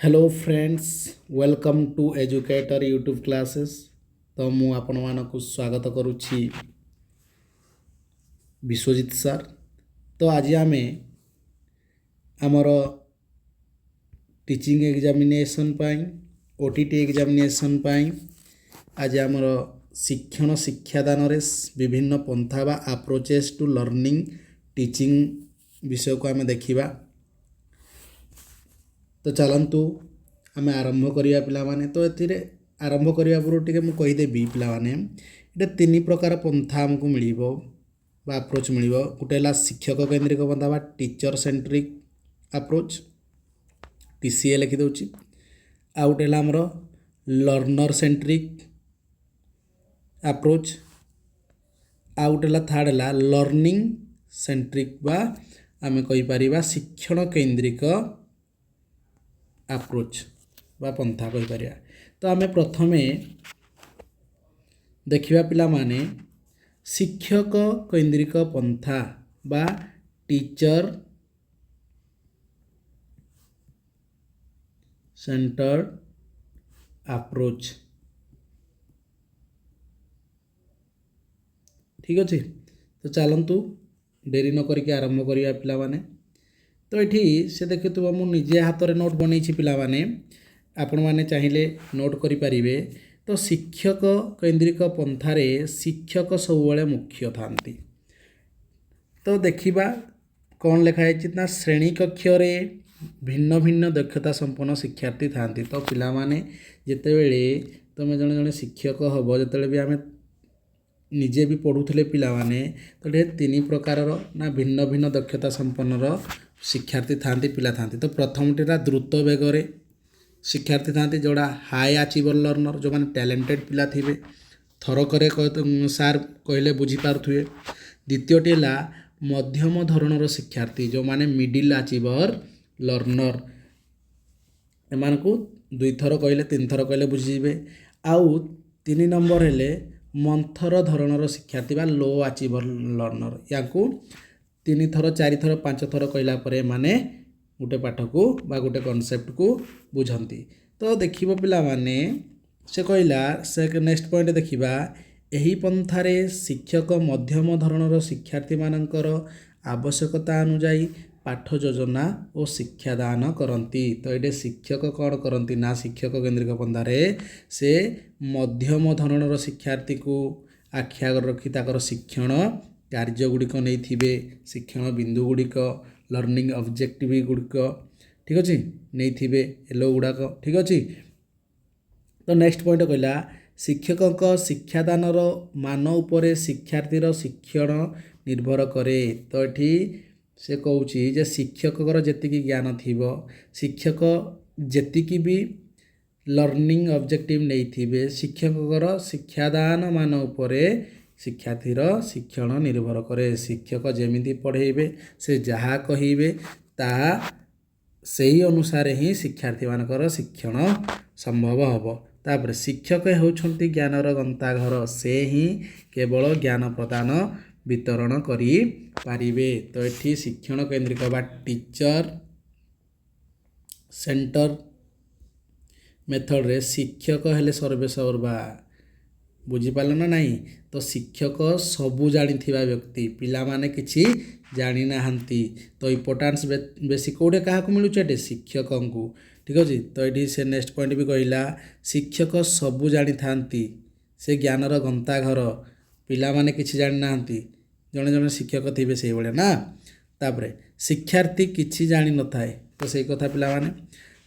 Hello friends, welcome to educator YouTube classes. तो मु आपण मानक स्वागत करुच्ची विश्वजीत सर। तो आज आम आमर टीचिंग एग्जामिनेशन ओटीटी एग्जामिनेशन आज आमर शिक्षण शिक्षादान विभिन्न पंथा बा अप्रोचेस टू लर्निंग टीचिंग विषय को आम देखा। तो चलतु आम आरंभ करिया पिलामाने। तो एथिरे आरंभ करिया पूर्व टिके मु कहिदेबी पिलामाने एटा तीन प्रकार पंथा हमको मिलिबो बा अप्रोच मिलिबो। गोटे हला शिक्षक केंद्रिक पंथा बा टीचर सेंट्रिक अप्रोच टीसीए लिखि दउची। आ गोटे हला हमर लर्नर सेंट्रिक अप्रोच। आ गोटे हला थर्ड हला लर्निंग सेंट्रिक बा आमे कहि परिबा शिक्षण केंद्रिक अप्रोच बा पंथा कहि परिया। तो आमे प्रथमे देखिबा पिला माने शिक्षक केंद्रिक पंथा बा टीचर सेंटर्ड अप्रोच। ठीक अच्छे। तो चलतु डेरी न करके आरंभ करिया पिला माने। तो ये से देखु मुझे हाथ में नोट बनई पाने आपण मैंने चाहिए नोट करें। तो शिक्षक केंद्रिक पंथारे शिक्षक सब मुख्य था। तो देखा कौन लिखाई ना श्रेणी कक्ष भिन्न भिन्न दक्षता संपन्न शिक्षार्थी था। तो पिलामाने जिते बड़े तुम जड़े जड़े शिक्षक हम जो भी आम निजे भी पढ़ुले पिलामाने तो ये तीन प्रकार ना भिन्न भिन्न दक्षता संपन्नर शिक्षार्थी था पिला था। तो प्रथम टीला द्रुत बेगर शिक्षार्थी था जोड़ा हाई अचीवर लर्नर जो मैंने टैलेंटेड पिला थे थरक सार कहले बुझीपारे। द्वितीयटी है मध्यम धरणर शिक्षार्थी जो मैंने मिडिल अचीवर लर्नर एम को दुई थर कहले तीन थर कहले बुझीजे। आउ तीन नंबर हेले मंथर धरणर शिक्षार्थी बा लो अचीवर लर्नर या तीन थर चारि थर पांच थर कहला परे माने गोटे पाठ को बा गोटे कॉन्सेप्ट को बुझंती। तो देखिबो पिला माने से कहला से नेक्स्ट पॉइंट देखिबा एही पंथारे शिक्षक मध्यम धरणर शिक्षार्थी मानकर आवश्यकता अनुसार पाठ योजना और शिक्षादान करती। तो ये शिक्षक कौन करती ना शिक्षक केंद्रिक पंथारे से मध्यम धरणर शिक्षार्थी को आख्या रखी ताकर शिक्षण कार्य गुड़िक नहीं शिक्षण बिंदु गुड़िक लर्निंग ऑब्जेक्टिव गुड़िक ठीक अच्छे नहीं एलो गुड़ाक ठीक अच्छे। तो नेक्स्ट पॉइंट कहला शिक्षक शिक्षादानर मान उपरे शिक्षार्थीर शिक्षण निर्भर करे। तो ये से कहूँ जे शिक्षकर जी ज्ञान थी शिक्षक जी भी लर्निंग ऑब्जेक्टिव नहीं थे शिक्षकर शिक्षादान मान उपरे शिक्षार्थीर शिक्षण निर्भर करे। शिक्षक जमी पढ़ेबे से जहाँ कहे ताहा सही अनुसार ही शिक्षार्थी मानकर शिक्षण संभव हम। तापर शिक्षक होउछंती ज्ञानर गंताघर से ही केवल ज्ञान प्रदान वितरण करी पारिबे। तो ये शिक्षण केंद्रिक बा टीचर सेंटर मेथड रे शिक्षक हेले सर्वे सर्वा बुझीपाल ना नहीं। तो शिक्षक सबू जानी व्यक्ति पिला माने किछि जानी नाहंती। तो इम्पोर्टान्स बेसी कोडे क्या मिलूचे शिक्षक को ठीक अच्छे। तो ये से नेक्स्ट पॉइंट भी कहला शिक्षक सबू जानी था से ज्ञानर गंताघर पिला माने किछि जानी नाहंती जड़े जड़े शिक्षक थे से भाया ना। तापर शिक्षार्थी किछि जानी न थाए तो सही कथा पिला माने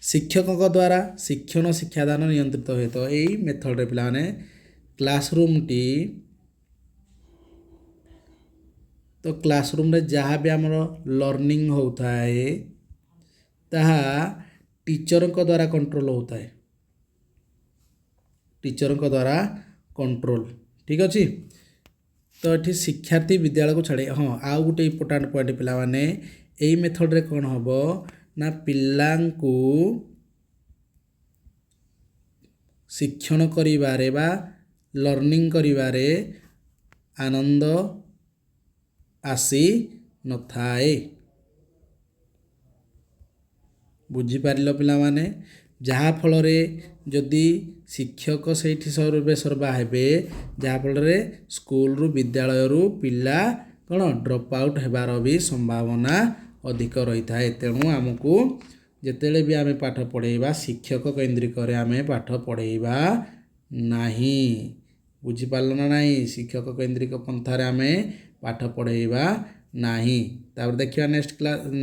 शिक्षक द्वारा शिक्षण शिक्षादान नियंत्रित हुए। तो यही मेथड रे पिला माने क्लासरूम टी तो क्लासरूम रे जहाँ भी आमर लर्निंग होता है ताहा टीचर द्वारा कंट्रोल होता है टीचर द्वारा कंट्रोल ठीक अच्छे। तो ये शिक्षार्थी विद्यालय को छाड़े हाँ आउ गोटे इम्पोर्टाट पॉइंट पिला माने यही मेथड रे कौन हम ना पिलांकु शिक्षण करिबारे बा लर्निंग करिबारे आनंद आसी न थाए ବୁଝିପାରିଲ ପିଲାମାନେ। ଯାହାଫଳରେ ଯଦି ଶିକ୍ଷକ ସେଇଠି ସର୍ବେ ସର୍ବା ହେବେ, ଯାହାଫଳରେ ସ୍କୁଲରୁ ବିଦ୍ୟାଳୟରୁ ପିଲା କ'ଣ ଡ୍ରପ୍ ଆଉଟ୍ ହେବାର ବି ସମ୍ଭାବନା ଅଧିକ ରହିଥାଏ। ତେଣୁ ଆମକୁ ଯେତେବେଳେ ବି ଆମେ ପାଠ ପଢ଼େଇବା ଶିକ୍ଷକ କୈନ୍ଦ୍ରିକରେ ଆମେ ପାଠ ପଢ଼େଇବା ନାହିଁ। ବୁଝିପାରିଲ ନା ନାହିଁ? ଶିକ୍ଷକ କୈନ୍ଦ୍ରିକ ପନ୍ଥାରେ ଆମେ ପାଠ ପଢ଼େଇବା ନାହିଁ। ତାପରେ ଦେଖିବା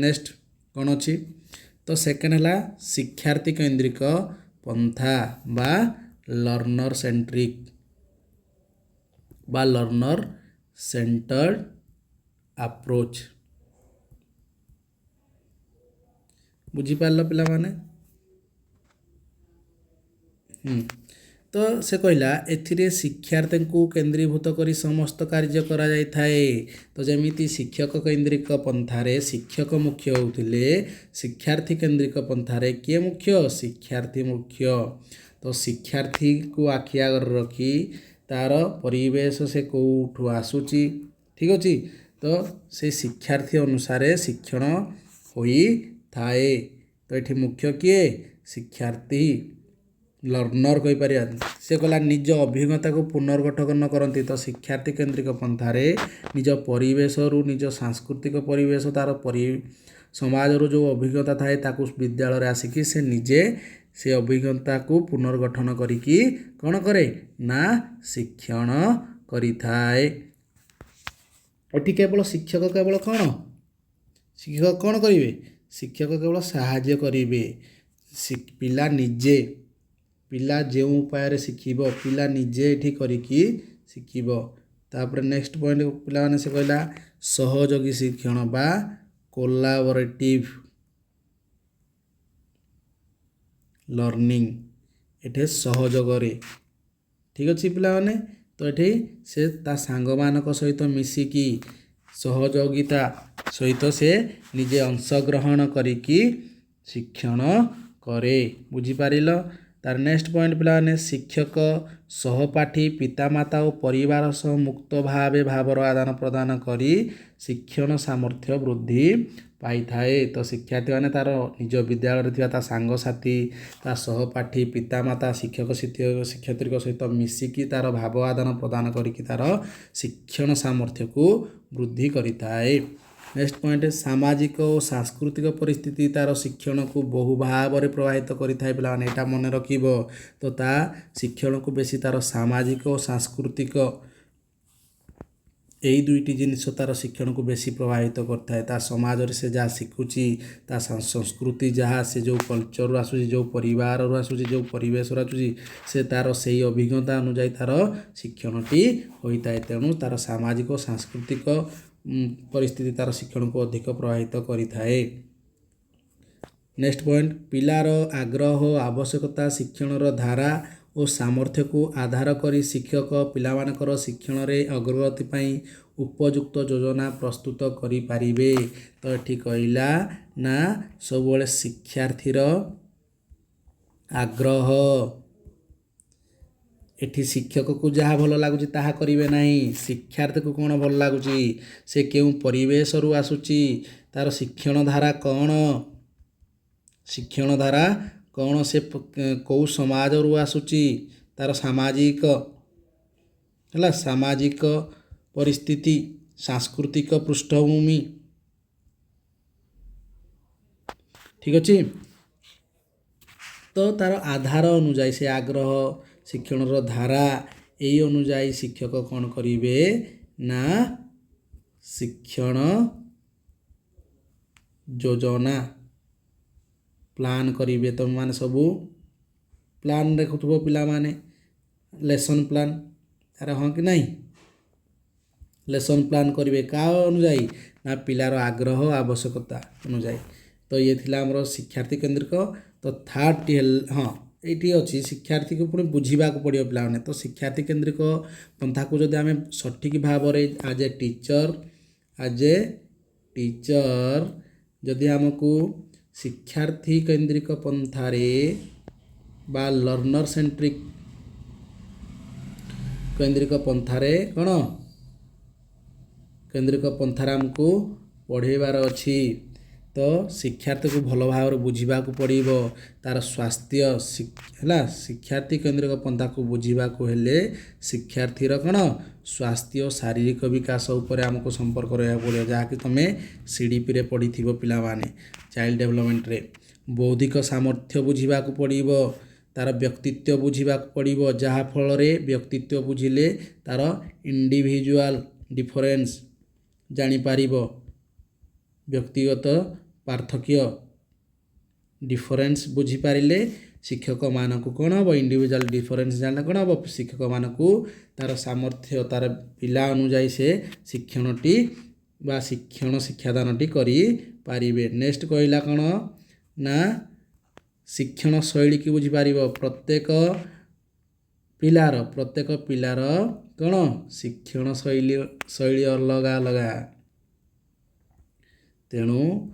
ନେକ୍ସଟ କ'ଣ ଅଛି। ତ ସେକେଣ୍ଡ ହେଲା ଶିକ୍ଷାର୍ଥୀ କୈନ୍ଦ୍ରିକ ପନ୍ଥା ବା ଲର୍ଣ୍ଣର ସେଣ୍ଟ୍ରିକ ବା ଲର୍ଣ୍ଣର ସେଣ୍ଟର୍ଡ ଆପ୍ରୋଚ୍। ବୁଝିପାରିଲ ପିଲାମାନେ। ତ ସେ କହିଲା ଏଥିରେ ଶିକ୍ଷାର୍ଥୀଙ୍କୁ କେନ୍ଦ୍ରୀଭୂତ କରି ସମସ୍ତ କାର୍ଯ୍ୟ କରାଯାଇଥାଏ। ତ ଯେମିତି ଶିକ୍ଷକ କୈନ୍ଦ୍ରିକ ପନ୍ଥାରେ ଶିକ୍ଷକ ମୁଖ୍ୟ ହେଉଥିଲେ, ଶିକ୍ଷାର୍ଥୀ କେନ୍ଦ୍ରିକ ପନ୍ଥାରେ କିଏ ମୁଖ୍ୟ? ଶିକ୍ଷାର୍ଥୀ ମୁଖ୍ୟ। ତ ଶିକ୍ଷାର୍ଥୀକୁ ଆଖି ଆଗରେ ରଖି ତାର ପରିବେଶ ସେ କେଉଁଠୁ ଆସୁଛି, ଠିକ୍ ଅଛି। ତ ସେ ଶିକ୍ଷାର୍ଥୀ ଅନୁସାରେ ଶିକ୍ଷଣ ହୋଇଥାଏ। ତ ଏଠି ମୁଖ୍ୟ କିଏ? ଶିକ୍ଷାର୍ଥୀ, ଲର୍ଣ୍ଣର କହିପାରିବା। ସେ କହିଲା ନିଜ ଅଭିଜ୍ଞତାକୁ ପୁନର୍ଗଠନ କରନ୍ତି। ତ ଶିକ୍ଷାର୍ଥୀ କେନ୍ଦ୍ରିକ ପନ୍ଥାରେ ନିଜ ପରିବେଶରୁ, ନିଜ ସାଂସ୍କୃତିକ ପରିବେଶ, ତାର ସମାଜରୁ ଯେଉଁ ଅଭିଜ୍ଞତା ଥାଏ ତାକୁ ବିଦ୍ୟାଳୟରେ ଆସିକି ସେ ନିଜେ ସେ ଅଭିଜ୍ଞତାକୁ ପୁନର୍ଗଠନ କରିକି କ'ଣ କରେ ନା ଶିକ୍ଷଣ କରିଥାଏ। ଏଠି କେବଳ ଶିକ୍ଷକ କେବଳ କ'ଣ? ଶିକ୍ଷକ କ'ଣ କରିବେ? ଶିକ୍ଷକ କେବଳ ସାହାଯ୍ୟ କରିବେ। ପିଲା ଯେଉଁ ଉପାୟରେ ଶିଖିବ, ପିଲା ନିଜେ ଏଠି କରିକି ଶିଖିବ। ତାପରେ ନେକ୍ସଟ ପଏଣ୍ଟ ପିଲାମାନେ ସେ କହିଲା ସହଯୋଗୀ ଶିକ୍ଷଣ ବା କୋଲାବରେଟିଭ ଲର୍ଣ୍ଣିଂ। ଏଠି ସହଯୋଗରେ, ଠିକ୍ ଅଛି ପିଲାମାନେ। ତ ଏଠି ସେ ତା ସାଙ୍ଗମାନଙ୍କ ସହିତ ମିଶିକି ସହଯୋଗିତା ସହିତ ସେ ନିଜେ ଅଂଶଗ୍ରହଣ କରିକି ଶିକ୍ଷଣ କରେ। ବୁଝିପାରିଲ। ତାର ନେକ୍ସଟ ପଏଣ୍ଟ ପିଲାମାନେ ଶିକ୍ଷକ ସହପାଠୀ, ପିତାମାତା ଓ ପରିବାର ସହ ମୁକ୍ତ ଭାବେ ଭାବର ଆଦାନ ପ୍ରଦାନ କରି ଶିକ୍ଷଣ ସାମର୍ଥ୍ୟ ବୃଦ୍ଧି ପାଇଥାଏ। ତ ଶିକ୍ଷାର୍ଥୀମାନେ ତାର ନିଜ ବିଦ୍ୟାଳୟରେ ଥିବା ତା ସାଙ୍ଗସାଥି, ତା ସହପାଠୀ, ପିତାମାତା, ଶିକ୍ଷକ ଶିକ୍ଷୟିତ୍ରୀଙ୍କ ସହିତ ମିଶିକି ତାର ଭାବ ଆଦାନ ପ୍ରଦାନ କରିକି ତାର ଶିକ୍ଷଣ ସାମର୍ଥ୍ୟକୁ ବୃଦ୍ଧି କରିଥାଏ। ନେକ୍ସଟ ପଏଣ୍ଟ ସାମାଜିକ ଓ ସାଂସ୍କୃତିକ ପରିସ୍ଥିତି ତାର ଶିକ୍ଷଣକୁ ବହୁ ଭାବରେ ପ୍ରଭାବିତ କରିଥାଏ। ପିଲାମାନେ ଏଇଟା ମନେ ରଖିବ। ତ ତା ଶିକ୍ଷଣକୁ ବେଶୀ ତାର ସାମାଜିକ ଓ ସାଂସ୍କୃତିକ ଏଇ ଦୁଇଟି ଜିନିଷ ତାର ଶିକ୍ଷଣକୁ ବେଶୀ ପ୍ରଭାବିତ କରିଥାଏ। ତା ସମାଜରେ ସେ ଯାହା ଶିଖୁଛି, ତା ସଂସ୍କୃତି ଯାହା, ସେ ଯେଉଁ କଲଚରରୁ ଆସୁଛି, ଯେଉଁ ପରିବାରରୁ ଆସୁଛି, ଯେଉଁ ପରିବେଶରୁ ଆସୁଛି, ସେ ତାର ସେଇ ଅଭିଜ୍ଞତା ଅନୁଯାୟୀ ତାର ଶିକ୍ଷଣଟି ହୋଇଥାଏ। ତେଣୁ ତାର ସାମାଜିକ ଓ ସାଂସ୍କୃତିକ ପରିସ୍ଥିତି ତାର ଶିକ୍ଷଣକୁ ଅଧିକ ପ୍ରଭାବିତ କରିଥାଏ। ନେକ୍ସଟ ପଏଣ୍ଟ ପିଲାର ଆଗ୍ରହ, ଆବଶ୍ୟକତା, ଶିକ୍ଷଣର ଧାରା ଓ ସାମର୍ଥ୍ୟକୁ ଆଧାର କରି ଶିକ୍ଷକ ପିଲାମାନଙ୍କର ଶିକ୍ଷଣରେ ଅଗ୍ରଗତି ପାଇଁ ଉପଯୁକ୍ତ ଯୋଜନା ପ୍ରସ୍ତୁତ କରିପାରିବେ। ତ ଏଠି କହିଲା ନା ସବୁବେଳେ ଶିକ୍ଷାର୍ଥୀର ଆଗ୍ରହ, ଏଠି ଶିକ୍ଷକକୁ ଯାହା ଭଲ ଲାଗୁଛି ତାହା କରିବେ ନାହିଁ। ଶିକ୍ଷାର୍ଥୀକୁ କ'ଣ ଭଲ ଲାଗୁଛି, ସେ କେଉଁ ପରିବେଶରୁ ଆସୁଛି, ତାର ଶିକ୍ଷଣ ଧାରା କ'ଣ, ସେ କେଉଁ ସମାଜରୁ ଆସୁଛି, ତାର ସାମାଜିକ ପରିସ୍ଥିତି, ସାଂସ୍କୃତିକ ପୃଷ୍ଠଭୂମି, ଠିକ୍ ଅଛି। ତ ତାର ଆଧାର ଅନୁଯାୟୀ ସେ ଆଗ୍ରହ, ଶିକ୍ଷଣର ଧାରା ଏଇ ଅନୁଯାୟୀ ଶିକ୍ଷକ କ'ଣ କରିବେ ନା ଶିକ୍ଷଣ ଯୋଜନା ପ୍ଲାନ୍ କରିବେ। ତୁମମାନେ ସବୁ ପ୍ଲାନ୍ ଦେଖୁଥିବ ପିଲାମାନେ, ଲେସନ୍ ପ୍ଲାନ୍। ଆରେ ହଁ କି ନାହିଁ? ଲେସନ୍ ପ୍ଲାନ୍ କରିବେ କାହା ଅନୁଯାୟୀ ନା ପିଲାର ଆଗ୍ରହ, ଆବଶ୍ୟକତା ଅନୁଯାୟୀ। ତ ଇଏ ଥିଲା ଆମର ଶିକ୍ଷାର୍ଥୀ କେନ୍ଦ୍ରିକ। ତ ଥାର୍ଡ଼ଟି ହଁ ଏଇଠି ଅଛି ଶିକ୍ଷାର୍ଥୀକୁ ପୁଣି ବୁଝିବାକୁ ପଡ଼ିବ ପିଲାମାନେ। ତ ଶିକ୍ଷାର୍ଥୀ କେନ୍ଦ୍ରିକ ପନ୍ଥାକୁ ଯଦି ଆମେ ସଠିକ୍ ଭାବରେ ଆଜ୍ ଏ ଟିଚର୍ ଯଦି ଆମକୁ ଶିକ୍ଷାର୍ଥୀ କେନ୍ଦ୍ରିକ ପନ୍ଥାରେ ବା ଲର୍ଣ୍ଣର ସେଣ୍ଟ୍ରିକ କେନ୍ଦ୍ରିକ ପନ୍ଥାରେ କେନ୍ଦ୍ରିକ ପନ୍ଥାରେ ଆମକୁ ପଢ଼େଇବାର ଅଛି। तो शिक्षार्थी को भल भाव बुझा पड़ो तार स्वास्थ्य है शिक्षार्थी केन्द्रिक पंथा को बुझा हेले शिक्षार्थीर कौन स्वास्थ्य शारीरिक विकास उपर आमको संपर्क रहा पड़ो जहाँकि तुम सीडीपी रे पढ़ी पाने चाइल्ड डेवलपमेंट रे बौद्धिक सामर्थ्य बुझा पड़ो तार व्यक्तित्व बुझा पड़ो जहाँफल व्यक्तित्व बुझिले तार इंडिविजुअल डिफरेंस जानीपर व्यक्तिगत पार्थक्य डिफरेंस बुझीपारे शिक्षक मानक कौन हम इंडिविजुअल डिफरेंस जानले कौन हम शिक्षक मानक तार सामर्थ्य तार पिला अनुजाई से शिक्षणटी बा शिक्षण शिक्षादानटी करी पारिबे। नेक्स्ट कहला कौन ना शिक्षण शैली की बुझीपार प्रत्येक पिलार कौन शिक्षण शैली अलग अलग तेणु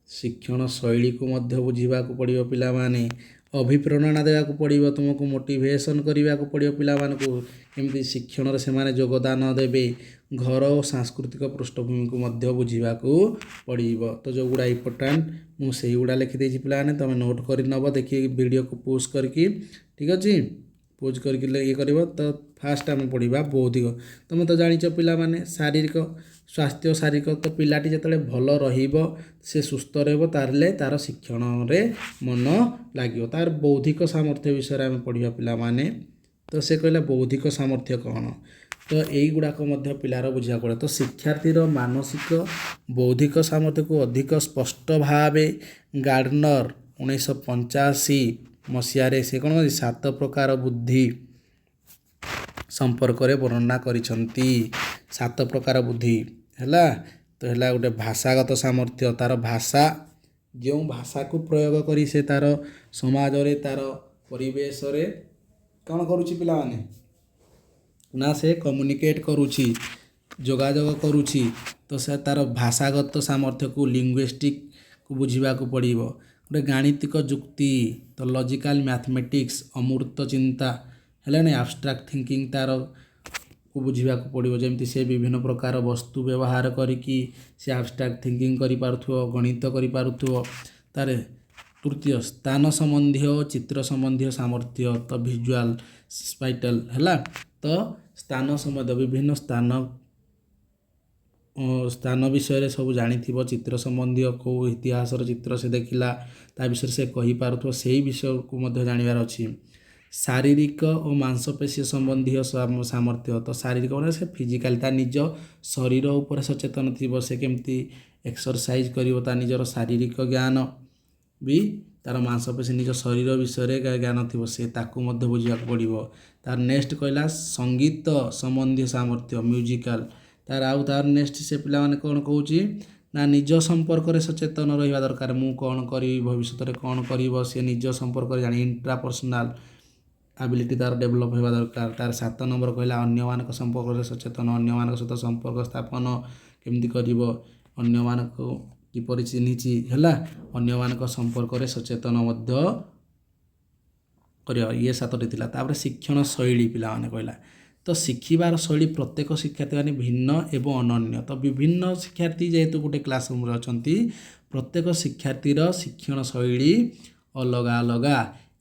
शिक्षण शैली को मध्य बुझा पड़ो पिला माने अभिप्रेरणा देवाक पड़ो तुमको मोटिवेशन करने को पड़ो पिला मानकु केमती शिक्षण से माने योगदान देवे घर और सांस्कृतिक पृष्ठभूमि को मध्य बुझा पड़ो। तो जो गुड़ा इम्पोर्टाट मुझे गुड़ा लिखिदे पिला माने तुम नोट कर नब देखिए वीडियो को पोज करके ठीक अच्छे पोज करके ये कर तो फास्ट आम पढ़ा बौद्धिक तुम तो जाच पिला माने शारीरिक स्वास्थ्य शारीरिक तो पिलाटी जिते भल रे सुस्थ रे तार शिक्षण रे मन लगे तार बौद्धिक सामर्थ्य विषय आम पढ़ा पिला माने तो से कहला बौद्धिक सामर्थ्य कौन तो यही गुड़ाक पिलार बुझा पड़े। तो शिक्षार्थीर मानसिक बौद्धिक सामर्थ्य को अधिक स्पष्ट भाव गार्डनर 1985 मसीह से कौन 7 प्रकार बुद्धि संपर्क में वर्णना करिसंती 7 प्रकार बुद्धि है तो है गोटे भाषागत सामर्थ्य तार भाषा जो भाषा को प्रयोग करी से तार समाज रे तार परिवेश रे कौन करुच्ची पिला माने ना से कम्युनिकेट करुच्ची जोगाजोग करुच्ची तो से तार भाषागत सामर्थ्य को लिंग्विस्टिक को बुझा पड़ो गोटे गाणितिक जुक्ति तो लॉजिकल मैथमेटिक्स अमूर्त चिंता है एब्स्ट्रैक्ट थिंकिंग तार को बुझा पड़ो जमती से विभिन्न प्रकार वस्तु व्यवहार करिकी से एब्स्ट्रैक्ट थिंकिंग करि पारुथो गणित करि पारुथो तार तृतीय स्थान संबंधी चित्र संबंधी सामर्थ्य तो विजुअल स्पाइटल है तो स्थान संबंध विभिन्न स्थान विषय सब जानी चित्र संबंधी को इतिहास चित्र से देखला ता विषय से कही पारुथो से विषय को जानवर अच्छी शारीरिक और मांसपेशी संबंधी सामर्थ्य तो शारीरिक मैंने से फिजिकाल ता निज शरीर उपर सचेतन थी से केमती एक्सरसाइज कर निजर शारीरिक ज्ञान भी तार मांसपेशी निज शरीर विषय ज्ञान थी से बुझा पड़ो। तार नेक्स्ट कहला संगीत संबंधी सामर्थ्य म्यूजिकल तार आउ तार नेक्स्ट से पिला माने कौन कहूँ ना निज संपर्क में सचेतन रहा दरकार मु कौन करी भविष्य में कौन कर सी निज संपर्क जानी इंट्रापर्सनाल एबिलिटी तार डेभलप होगा दरकार। तार 7 नंबर कहला अन्य मान संपर्क में सचेतन अन्य मान सहित संपर्क स्थापन केमती कर किपरि चिन्हिची है अन्य मान संपर्क में सचेतन कर ये 7टी थिला। तापर शिक्षण शैली पिला माने कहला तो शिखिबार शैली प्रत्येक शिक्षार्थी माने भिन्न एवं अनन्य तो विभिन्न शिक्षार्थी जेहेतु गोटे क्लासरूम रे अछंती प्रत्येक शिक्षार्थीर शिक्षण शैली अलग अलग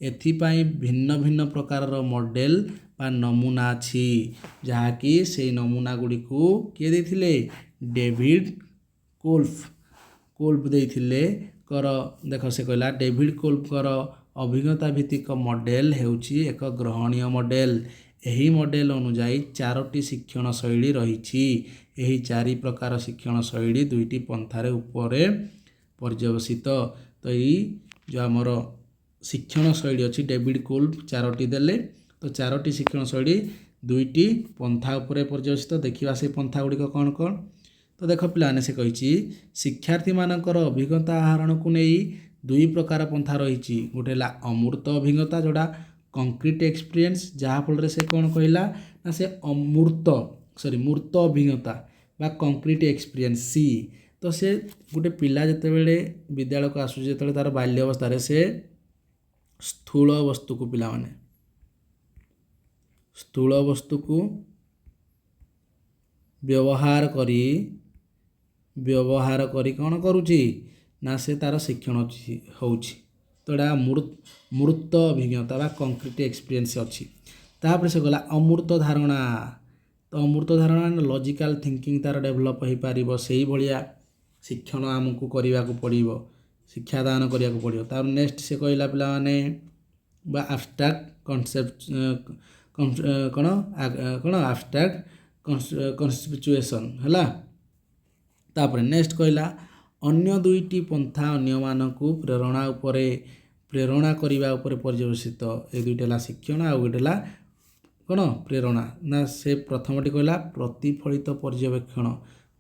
एथिपाई भिन्न भिन्न प्रकार मॉडल बा नमूना अच्छी जहाँकि से नमूना गुड़ी को किए देथिले डेविड कोल्फ देथिले कर देख से कहला डेविड कोल्फ कर अभिज्ञता भित्तिक मॉडल हेउची एक ग्रहणीय मॉडल यही मॉडल अनुजाई 4टी शिक्षण शैली रही यही 4 प्रकार शिक्षण शैली 2टी पंथारे उपरे पर्यवसित तो यही जो आमर शिक्षण शैली अच्छी डेविड कोल्फ 4टी देले तो 4टी शिक्षण शैली 2टी पंथा उपरे पर्यवसित देखा से पंथा गुड़िक कौन कौन तो देख पिलाने से कही शिक्षार्थी मानकर अभिज्ञता आहरण को नहीं 2 प्रकार पंथा रही गोटे अमूर्त अभिज्ञता जोड़ा कंक्रीट एक्सपीरियंस जहाँफल से कौन कहला ना से मूर्त अभिज्ञता बा कंक्रीट एक्सपीरियंस सी तो से गोटे पिला जितेबले विद्यालय को आसुचे जिते तार बाल्यवस्था से स्थूल वस्तु को पिला माने स्थूल वस्तु को व्यवहार करी ବ୍ୟବହାର କରି କ'ଣ କରୁଛି ନା ସେ ତା'ର ଶିକ୍ଷଣ ହେଉଛି। ତ ଏଇଟା ମୂର୍ତ୍ତ ଅଭିଜ୍ଞତା ବା କଂକ୍ରିଟ ଏକ୍ସପିରିଏନ୍ସ ଅଛି। ତାପରେ ସେ ଗଲା ଅମୂର୍ତ୍ତ ଧାରଣା। ତ ଅମୂର୍ତ୍ତ ଧାରଣା ଲଜିକାଲ ଥିଙ୍କିଂ ତା'ର ଡେଭଲପ୍ ହୋଇପାରିବ। ସେଇଭଳିଆ ଶିକ୍ଷଣ ଆମକୁ କରିବାକୁ ପଡ଼ିବ, ଶିକ୍ଷାଦାନ କରିବାକୁ ପଡ଼ିବ। ତାପରେ ନେକ୍ସଟ ସେ କହିଲା ପିଲାମାନେ ବା ଆବଷ୍ଟ୍ରାକ୍ଟ କନସେପ୍ଟ କ'ଣ ଆବଷ୍ଟ୍ରାକ୍ଟ କନସ୍ପିଚୁଏସନ୍ ହେଲା। ତାପରେ ନେକ୍ସଟ କହିଲା ଅନ୍ୟ ଦୁଇଟି ପନ୍ଥା ଅନ୍ୟମାନଙ୍କୁ ପ୍ରେରଣା କରିବା ଉପରେ ପର୍ଯ୍ୟବେସିତ। ଏ ଦୁଇଟି ହେଲା ଶିକ୍ଷଣ, ଆଉ ଗୋଟେ ହେଲା କ'ଣ ପ୍ରେରଣା। ନା ସେ ପ୍ରଥମଟି କହିଲା ପ୍ରତିଫଳିତ ପର୍ଯ୍ୟବେକ୍ଷଣ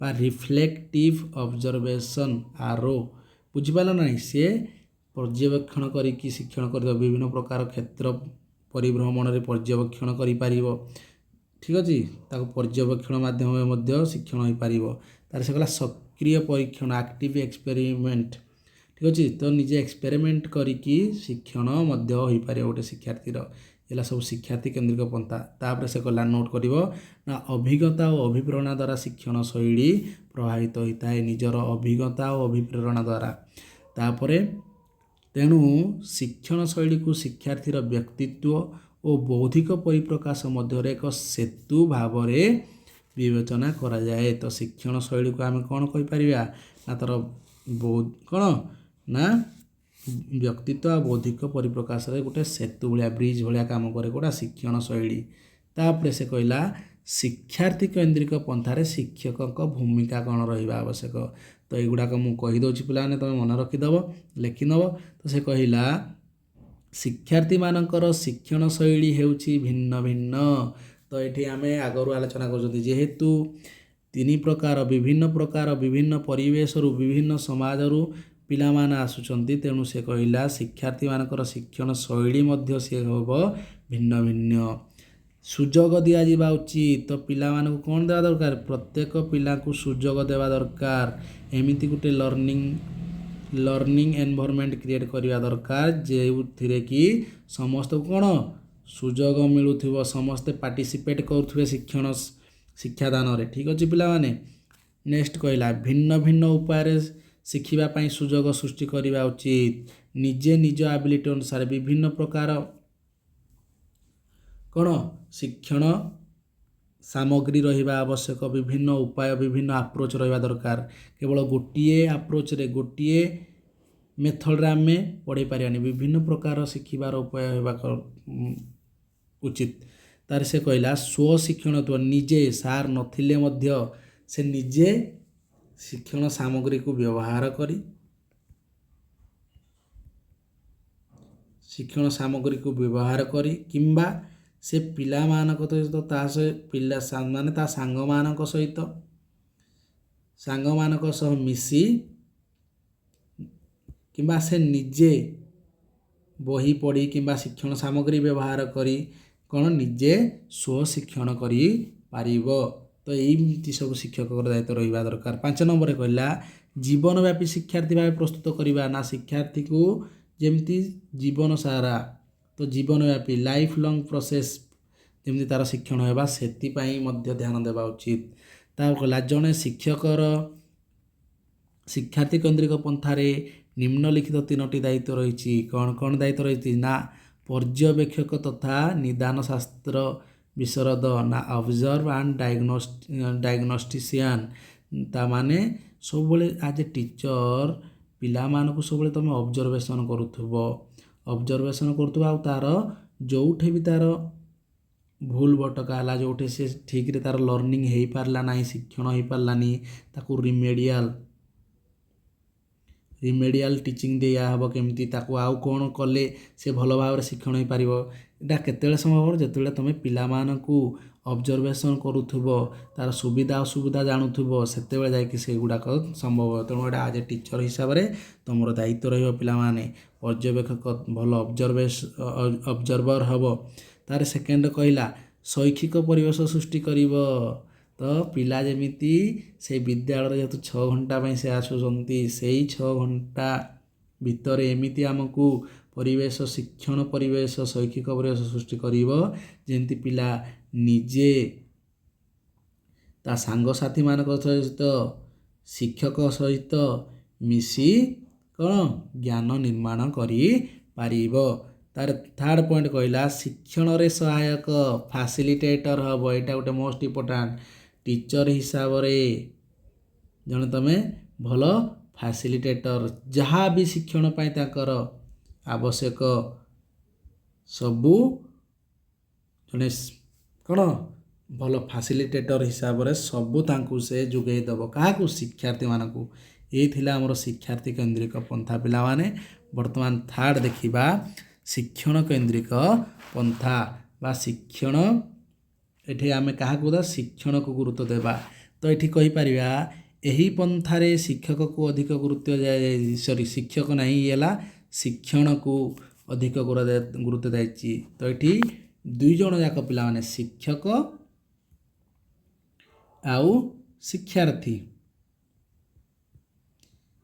ବା ରିଫ୍ଲେକ୍ଟିଭ୍ ଅବଜରଭେସନ୍ ଆରୋ। ବୁଝିପାରିଲ ନାହିଁ, ସେ ପର୍ଯ୍ୟବେକ୍ଷଣ କରିକି ଶିକ୍ଷଣ କରିଦେବ। ବିଭିନ୍ନ ପ୍ରକାର କ୍ଷେତ୍ର ପରିଭ୍ରମଣରେ ପର୍ଯ୍ୟବେକ୍ଷଣ କରିପାରିବ। ଠିକ୍ ଅଛି, ତାକୁ ପର୍ଯ୍ୟବେକ୍ଷଣ ମାଧ୍ୟମରେ ମଧ୍ୟ ଶିକ୍ଷଣ ହୋଇପାରିବ। ତାର ସେ କହିଲା ସକ୍ରିୟ ପରୀକ୍ଷଣ ଆକ୍ଟିଭ୍ ଏକ୍ସପେରିମେଣ୍ଟ। ଠିକ୍ ଅଛି, ତ ନିଜେ ଏକ୍ସପେରିମେଣ୍ଟ କରିକି ଶିକ୍ଷଣ ମଧ୍ୟ ହୋଇପାରିବ ଗୋଟେ ଶିକ୍ଷାର୍ଥୀର। ହେଲା ସବୁ ଶିକ୍ଷାର୍ଥୀ କେନ୍ଦ୍ରିକ ପନ୍ଥା। ତାପରେ ସେ କହିଲା ନୋଟ୍ କରିବ ନା ଅଭିଜ୍ଞତା ଓ ଅଭିପ୍ରେରଣା ଦ୍ୱାରା ଶିକ୍ଷଣ ଶୈଳୀ ପ୍ରଭାବିତ ହୋଇଥାଏ, ନିଜର ଅଭିଜ୍ଞତା ଓ ଅଭିପ୍ରେରଣା ଦ୍ୱାରା। ତାପରେ ତେଣୁ ଶିକ୍ଷଣ ଶୈଳୀକୁ ଶିକ୍ଷାର୍ଥୀର ବ୍ୟକ୍ତିତ୍ୱ ଓ ବୌଦ୍ଧିକ ପରିପ୍ରକାଶ ମଧ୍ୟରେ ଏକ ସେତୁ ଭାବରେ ବିବେଚନା କରାଯାଏ। ତ ଶିକ୍ଷଣ ଶୈଳୀକୁ ଆମେ କ'ଣ କହିପାରିବା ନା ତା'ର କ'ଣ ନା ବ୍ୟକ୍ତିତ୍ୱ ଆଉ ବୌଦ୍ଧିକ ପରିପ୍ରକାଶରେ ଗୋଟେ ସେତୁ ଭଳିଆ ବ୍ରିଜ୍ ଭଳିଆ କାମ କରେ ଗୋଟେ ଶିକ୍ଷଣ ଶୈଳୀ। ତାପରେ ସେ କହିଲା ଶିକ୍ଷାର୍ଥୀ କୈନ୍ଦ୍ରିକ ପନ୍ଥାରେ ଶିକ୍ଷକଙ୍କ ଭୂମିକା କ'ଣ ରହିବା ଆବଶ୍ୟକ। ତ ଏଗୁଡ଼ାକ ମୁଁ କହିଦେଉଛି ପିଲାମାନେ, ତୁମେ ମନେ ରଖିଦେବ, ଲେଖିନେବ। ତ ସେ କହିଲା ଶିକ୍ଷାର୍ଥୀମାନଙ୍କର ଶିକ୍ଷଣ ଶୈଳୀ ହେଉଛି ଭିନ୍ନ ଭିନ୍ନ। ତ ଏଠି ଆମେ ଆଗରୁ ଆଲୋଚନା କରୁଛନ୍ତି ଯେହେତୁ ବିଭିନ୍ନ ପ୍ରକାର ବିଭିନ୍ନ ପରିବେଶରୁ ବିଭିନ୍ନ ସମାଜରୁ ପିଲାମାନେ ଆସୁଛନ୍ତି, ତେଣୁ ସେ କହିଲା ଶିକ୍ଷାର୍ଥୀମାନଙ୍କର ଶିକ୍ଷଣ ଶୈଳୀ ମଧ୍ୟ ସେ ହେବ ଭିନ୍ନ ଭିନ୍ନ। ସୁଯୋଗ ଦିଆଯିବା ଉଚିତ। ତ ପିଲାମାନଙ୍କୁ କ'ଣ ଦେବା ଦରକାର, ପ୍ରତ୍ୟେକ ପିଲାଙ୍କୁ ସୁଯୋଗ ଦେବା ଦରକାର। ଏମିତି ଗୋଟେ ଲର୍ଣ୍ଣିଂ ଏନଭାରମେଣ୍ଟ କ୍ରିଏଟ୍ କରିବା ଦରକାର ଯେଉଁଥିରେ କି ସମସ୍ତଙ୍କୁ କ'ଣ ସୁଯୋଗ ମିଳୁଥିବ, ସମସ୍ତେ ପାର୍ଟିସିପେଟ୍ କରୁଥିବେ ଶିକ୍ଷାଦାନରେ। ଠିକ୍ ଅଛି ପିଲାମାନେ। ନେକ୍ସଟ କହିଲା ଭିନ୍ନ ଭିନ୍ନ ଉପାୟରେ ଶିଖିବା ପାଇଁ ସୁଯୋଗ ସୃଷ୍ଟି କରିବା ଉଚିତ। ନିଜେ ନିଜ ଆବିଲିଟି ଅନୁସାରେ ବିଭିନ୍ନ ପ୍ରକାର କ'ଣ ଶିକ୍ଷଣ ସାମଗ୍ରୀ ରହିବା ଆବଶ୍ୟକ। ବିଭିନ୍ନ ଉପାୟ ବିଭିନ୍ନ ଆପ୍ରୋଚ୍ ରହିବା ଦରକାର। କେବଳ ଗୋଟିଏ ଆପ୍ରୋଚ୍ରେ ଗୋଟିଏ ମେଥଡ଼ରେ ଆମେ ପଢ଼େଇ ପାରିବାନି, ବିଭିନ୍ନ ପ୍ରକାର ଶିଖିବାର ଉପାୟ ହେବା ଉଚିତ। ତାର ସେ କହିଲା ସ୍ୱଶିକ୍ଷଣ ନିଜେ ସାର୍ ନଥିଲେ ମଧ୍ୟ ସେ ନିଜେ ଶିକ୍ଷଣ ସାମଗ୍ରୀକୁ ବ୍ୟବହାର କରି କିମ୍ବା ସେ ପିଲାମାନଙ୍କ ସହିତ ତା ସାଙ୍ଗମାନଙ୍କ ସହ ମିଶି କିମ୍ବା ସେ ନିଜେ ବହି ପଢ଼ି କିମ୍ବା ଶିକ୍ଷଣ ସାମଗ୍ରୀ ବ୍ୟବହାର କରି କ'ଣ ନିଜେ ସ୍ୱଶିକ୍ଷଣ କରିପାରିବ। ତ ଏମିତି ସବୁ ଶିକ୍ଷକଙ୍କର ଦାୟିତ୍ୱ ରହିବା ଦରକାର। 5 ନମ୍ବରରେ କହିଲା ଜୀବନବ୍ୟାପୀ ଶିକ୍ଷାର୍ଥୀ ଭାବେ ପ୍ରସ୍ତୁତ କରିବା। ନା ଶିକ୍ଷାର୍ଥୀକୁ ଯେମିତି ଜୀବନ ସାରା, ତ ଜୀବନବ୍ୟାପୀ ଲାଇଫ୍ ଲଙ୍ଗ ପ୍ରୋସେସ୍ ଯେମିତି ତା'ର ଶିକ୍ଷଣ ହେବା ସେଥିପାଇଁ ମଧ୍ୟ ଧ୍ୟାନ ଦେବା ଉଚିତ। ତାପରେ କହିଲା ଜଣେ ଶିକ୍ଷକର ଶିକ୍ଷାର୍ଥୀ କୈନ୍ଦ୍ରିକ ପନ୍ଥାରେ ନିମ୍ନଲିଖିତ 3ଟି ଦାୟିତ୍ୱ ରହିଛି। କ'ଣ କ'ଣ ଦାୟିତ୍ୱ ରହିଛି ନା ପର୍ଯ୍ୟବେକ୍ଷକ ତଥା ନିଦାନ ଶାସ୍ତ୍ର ବିଶରଦ। ନା ଅବଜର୍ଭ ଆଣ୍ଡ ଡାଇଗ୍ନୋଷ୍ଟିସିଆନ୍। ତାମାନେ ସବୁବେଳେ ଆଜ୍ ଏ ଟିଚର ପିଲାମାନଙ୍କୁ ସବୁବେଳେ ତୁମେ ଅବଜର୍ଭେସନ୍ କରୁଥିବ ଆଉ ତା'ର ଯେଉଁଠି ବି ତା'ର ଭୁଲ ଭଟକା ହେଲା, ଯେଉଁଠି ସେ ଠିକ୍ରେ ତା'ର ଲର୍ଣ୍ଣିଂ ହେଇପାରିଲା ନାହିଁ, ଶିକ୍ଷଣ ହେଇପାରିଲାନି, ତାକୁ ରିମେଡ଼ିଆଲ ଟିଚିଂ ଦିଆହେବ କେମିତି, ତାକୁ ଆଉ କ'ଣ କଲେ ସେ ଭଲ ଭାବରେ ଶିକ୍ଷଣ ହେଇପାରିବ। ଏଇଟା କେତେବେଳେ ସମ୍ଭବ ହେବ, ଯେତେବେଳେ ତୁମେ ପିଲାମାନଙ୍କୁ ଅବଜର୍ଭେସନ୍ କରୁଥିବ, ତା'ର ସୁବିଧା ଅସୁବିଧା ଜାଣୁଥିବ, ସେତେବେଳେ ଯାଇକି ସେଗୁଡ଼ାକ ସମ୍ଭବ। ତେଣୁ ଏଇଟା ଆଜ୍ ଏ ଟିଚର ହିସାବରେ ତୁମର ଦାୟିତ୍ୱ ରହିବ ପିଲାମାନେ ପର୍ଯ୍ୟବେକ୍ଷକ ଭଲ ଅବଜର୍ଭର ହେବ। ତାର ସେକେଣ୍ଡ କହିଲା ଶୈକ୍ଷିକ ପରିବେଶ ସୃଷ୍ଟି କରିବ। ତ ପିଲା ଯେମିତି ସେଇ ବିଦ୍ୟାଳୟରେ ଯେହେତୁ 6 ଘଣ୍ଟା ପାଇଁ ସେ ଆସୁଛନ୍ତି, ସେଇ 6 ଘଣ୍ଟା ଭିତରେ ଏମିତି ଆମକୁ ଶିକ୍ଷଣ ପରିବେଶ ଶୈକ୍ଷିକ ପରିବେଶ ସୃଷ୍ଟି କରିବ ଯେମିତି ପିଲା ନିଜେ ତା ସାଙ୍ଗସାଥିମାନଙ୍କ ସହିତ ଶିକ୍ଷକ ସହିତ ମିଶି କ'ଣ ଜ୍ଞାନ ନିର୍ମାଣ କରିପାରିବ। ତାର ଥାର୍ଡ ପଏଣ୍ଟ କହିଲା ଶିକ୍ଷଣରେ ସହାୟକ ଫାସିଲିଟେଟର ହେବ। ଏଇଟା ଗୋଟେ ମୋଷ୍ଟ ଇମ୍ପୋର୍ଟାଣ୍ଟ। ଟିଚର ହିସାବରେ ଜଣେ ତୁମେ ଭଲ ଫାସିଲିଟେଟର, ଯାହା ବି ଶିକ୍ଷଣ ପାଇଁ ତାଙ୍କର ଆବଶ୍ୟକ ସବୁ ଜଣେ କ'ଣ ଭଲ ଫାସିଲିଟେଟର ହିସାବରେ ସବୁ ତାଙ୍କୁ ସେ ଯୋଗାଇ ଦେବ। କାହାକୁ? ଶିକ୍ଷାର୍ଥୀମାନଙ୍କୁ। ଏଇ ଥିଲା ଆମର ଶିକ୍ଷାର୍ଥୀ କେନ୍ଦ୍ରିକ ପନ୍ଥା ପିଲାମାନେ। ବର୍ତ୍ତମାନ ଥାର୍ଡ ଦେଖିବା ଶିକ୍ଷଣ କେନ୍ଦ୍ରିକ ପନ୍ଥା ବା ଶିକ୍ଷଣ। ଏଠି ଆମେ କାହାକୁ ଦେବା? ଶିକ୍ଷଣକୁ ଗୁରୁତ୍ୱ ଦେବା। ତ ଏଠି କହିପାରିବା ଏହି ପନ୍ଥାରେ ଶିକ୍ଷକକୁ ଅଧିକ ଗୁରୁତ୍ୱ ଶିକ୍ଷକ ନାହିଁ, ଇଏ ହେଲା ଶିକ୍ଷଣକୁ ଅଧିକ ଗୁରୁତ୍ୱ ଦିଆଯାଇଛି। ତ ଏଠି ଦୁଇ ଜଣ ଯାକ ପିଲାମାନେ ଶିକ୍ଷକ ଆଉ ଶିକ୍ଷାର୍ଥୀ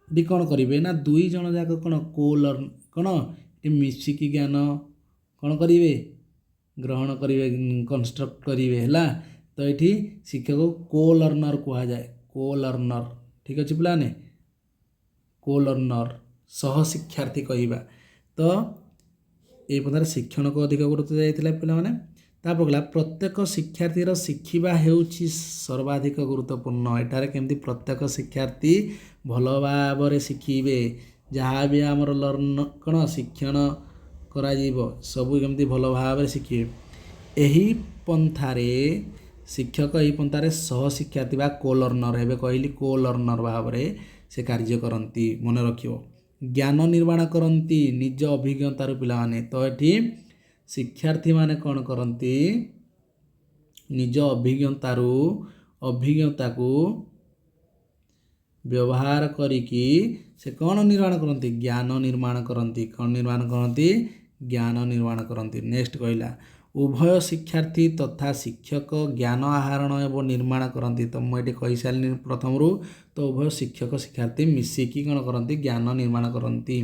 ଏଠି କ'ଣ କରିବେ ନା ଦୁଇ ଜଣ ଯାକ କ'ଣ କ'ଣ ଏଠି ମିଶିକି ଜ୍ଞାନ କ'ଣ କରିବେ? ଗ୍ରହଣ କରିବେ, କନଷ୍ଟ୍ରକ୍ଟ କରିବେ ହେଲା। ତ ଏଠି ଶିକ୍ଷକ କୋ-ଲର୍ଣ୍ଣର କୁହାଯାଏ। କୋ-ଲର୍ଣ୍ଣର, ଠିକ୍ ଅଛି ପିଲାମାନେ, କୋ-ଲର୍ଣ୍ଣର ସହ ଶିକ୍ଷାର୍ଥୀ କହିବା। ତ ଏଇ ପନ୍ଥାରେ ଶିକ୍ଷଣକୁ ଅଧିକ ଗୁରୁତ୍ୱ ଦିଆଯାଇଥିଲା ପିଲାମାନେ। ତାପରେ କହିଲା ପ୍ରତ୍ୟେକ ଶିକ୍ଷାର୍ଥୀର ଶିଖିବା ହେଉଛି ସର୍ବାଧିକ ଗୁରୁତ୍ୱପୂର୍ଣ୍ଣ। ଏଠାରେ କେମିତି ପ୍ରତ୍ୟେକ ଶିକ୍ଷାର୍ଥୀ ଭଲ ଭାବରେ ଶିଖିବେ, ଯାହା ବି ଆମର କ'ଣ ଶିକ୍ଷଣ କରାଯିବ ସବୁ କେମିତି ଭଲ ଭାବରେ ଶିଖିବେ। ଏହି ପନ୍ଥାରେ ଶିକ୍ଷକ ଏହି ପନ୍ଥାରେ ସହ ଶିକ୍ଷାର୍ଥୀ ବା କୋ-ଲର୍ଣ୍ଣର, ଏବେ କହିଲି କୋ-ଲର୍ଣ୍ଣର ଭାବରେ ସେ କାର୍ଯ୍ୟ କରନ୍ତି। ମନେ ରଖିବ, ଜ୍ଞାନ ନିର୍ମାଣ କରନ୍ତି ନିଜ ଅଭିଜ୍ଞତାରୁ ପିଲାମାନେ। ତ ଏଠି ଶିକ୍ଷାର୍ଥୀମାନେ କ'ଣ କରନ୍ତି? ନିଜ ଅଭିଜ୍ଞତାକୁ ବ୍ୟବହାର କରିକି ସେ କ'ଣ ନିର୍ମାଣ କରନ୍ତି? ଜ୍ଞାନ ନିର୍ମାଣ କରନ୍ତି। କ'ଣ ନିର୍ମାଣ କରନ୍ତି? ଜ୍ଞାନ ନିର୍ମାଣ କରନ୍ତି। ନେକ୍ସଟ କହିଲା ଉଭୟ ଶିକ୍ଷାର୍ଥୀ ତଥା ଶିକ୍ଷକ ଜ୍ଞାନ ଆହରଣ ଏବଂ ନିର୍ମାଣ କରନ୍ତି। ତ ମୁଁ ଏଠି କହିସାରିଲିଣି ପ୍ରଥମରୁ। ତ ଉଭୟ ଶିକ୍ଷକ ଶିକ୍ଷାର୍ଥୀ ମିଶିକି କ'ଣ କରନ୍ତି? ଜ୍ଞାନ ନିର୍ମାଣ କରନ୍ତି।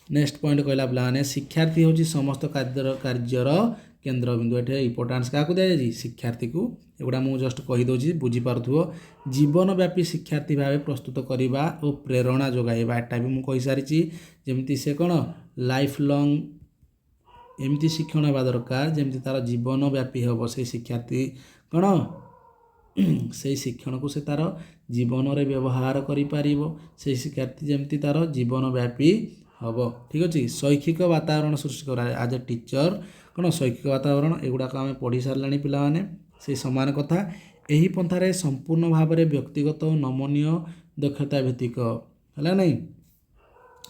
ନେକ୍ସଟ ପଏଣ୍ଟ କହିଲା ପିଲାମାନେ ଶିକ୍ଷାର୍ଥୀ ହେଉଛି ସମସ୍ତ କାର୍ଯ୍ୟର କେନ୍ଦ୍ରବିନ୍ଦୁ। ଏଠି ଇମ୍ପୋର୍ଟାନ୍ସ କାହାକୁ ଦିଆଯାଇଛି? ଶିକ୍ଷାର୍ଥୀକୁ। ଏଗୁଡ଼ା ମୁଁ ଜଷ୍ଟ କହିଦେଉଛି, ବୁଝିପାରୁଥିବ। ଜୀବନବ୍ୟାପୀ ଶିକ୍ଷାର୍ଥୀ ଭାବେ ପ୍ରସ୍ତୁତ କରିବା ଓ ପ୍ରେରଣା ଯୋଗାଇବା, ଏଟା ବି ମୁଁ କହିସାରିଛି। ଯେମିତି ସେ କ'ଣ ଲାଇଫ୍ ଲଙ୍ଗ୍ ଏମିତି ଶିକ୍ଷଣ ହେବା ଦରକାର ଯେମିତି ତାର ଜୀବନବ୍ୟାପୀ ହେବ। ସେଇ ଶିକ୍ଷାର୍ଥୀ କ'ଣ ସେଇ ଶିକ୍ଷଣକୁ ସେ ତାର ଜୀବନରେ ବ୍ୟବହାର କରିପାରିବ। ସେଇ ଶିକ୍ଷାର୍ଥୀ ଯେମିତି ତାର ଜୀବନବ୍ୟାପୀ ହେବ। ଠିକ୍ ଅଛି। ଶୈକ୍ଷିକ ବାତାବରଣ ସୃଷ୍ଟି କରା ଆଜ୍ ଏ ଟିଚର କ'ଣ ଶୈକ୍ଷିକ ବାତାବରଣ, ଏଗୁଡ଼ାକ ଆମେ ପଢ଼ି ସାରିଲାଣି ପିଲାମାନେ। ସେଇ ସମାନ କଥା। ଏହି ପନ୍ଥାରେ ସମ୍ପୂର୍ଣ୍ଣ ଭାବରେ ବ୍ୟକ୍ତିଗତ ଓ ନମନୀୟ ଦକ୍ଷତା ଭିତ୍ତିକ ହେଲା ନାହିଁ।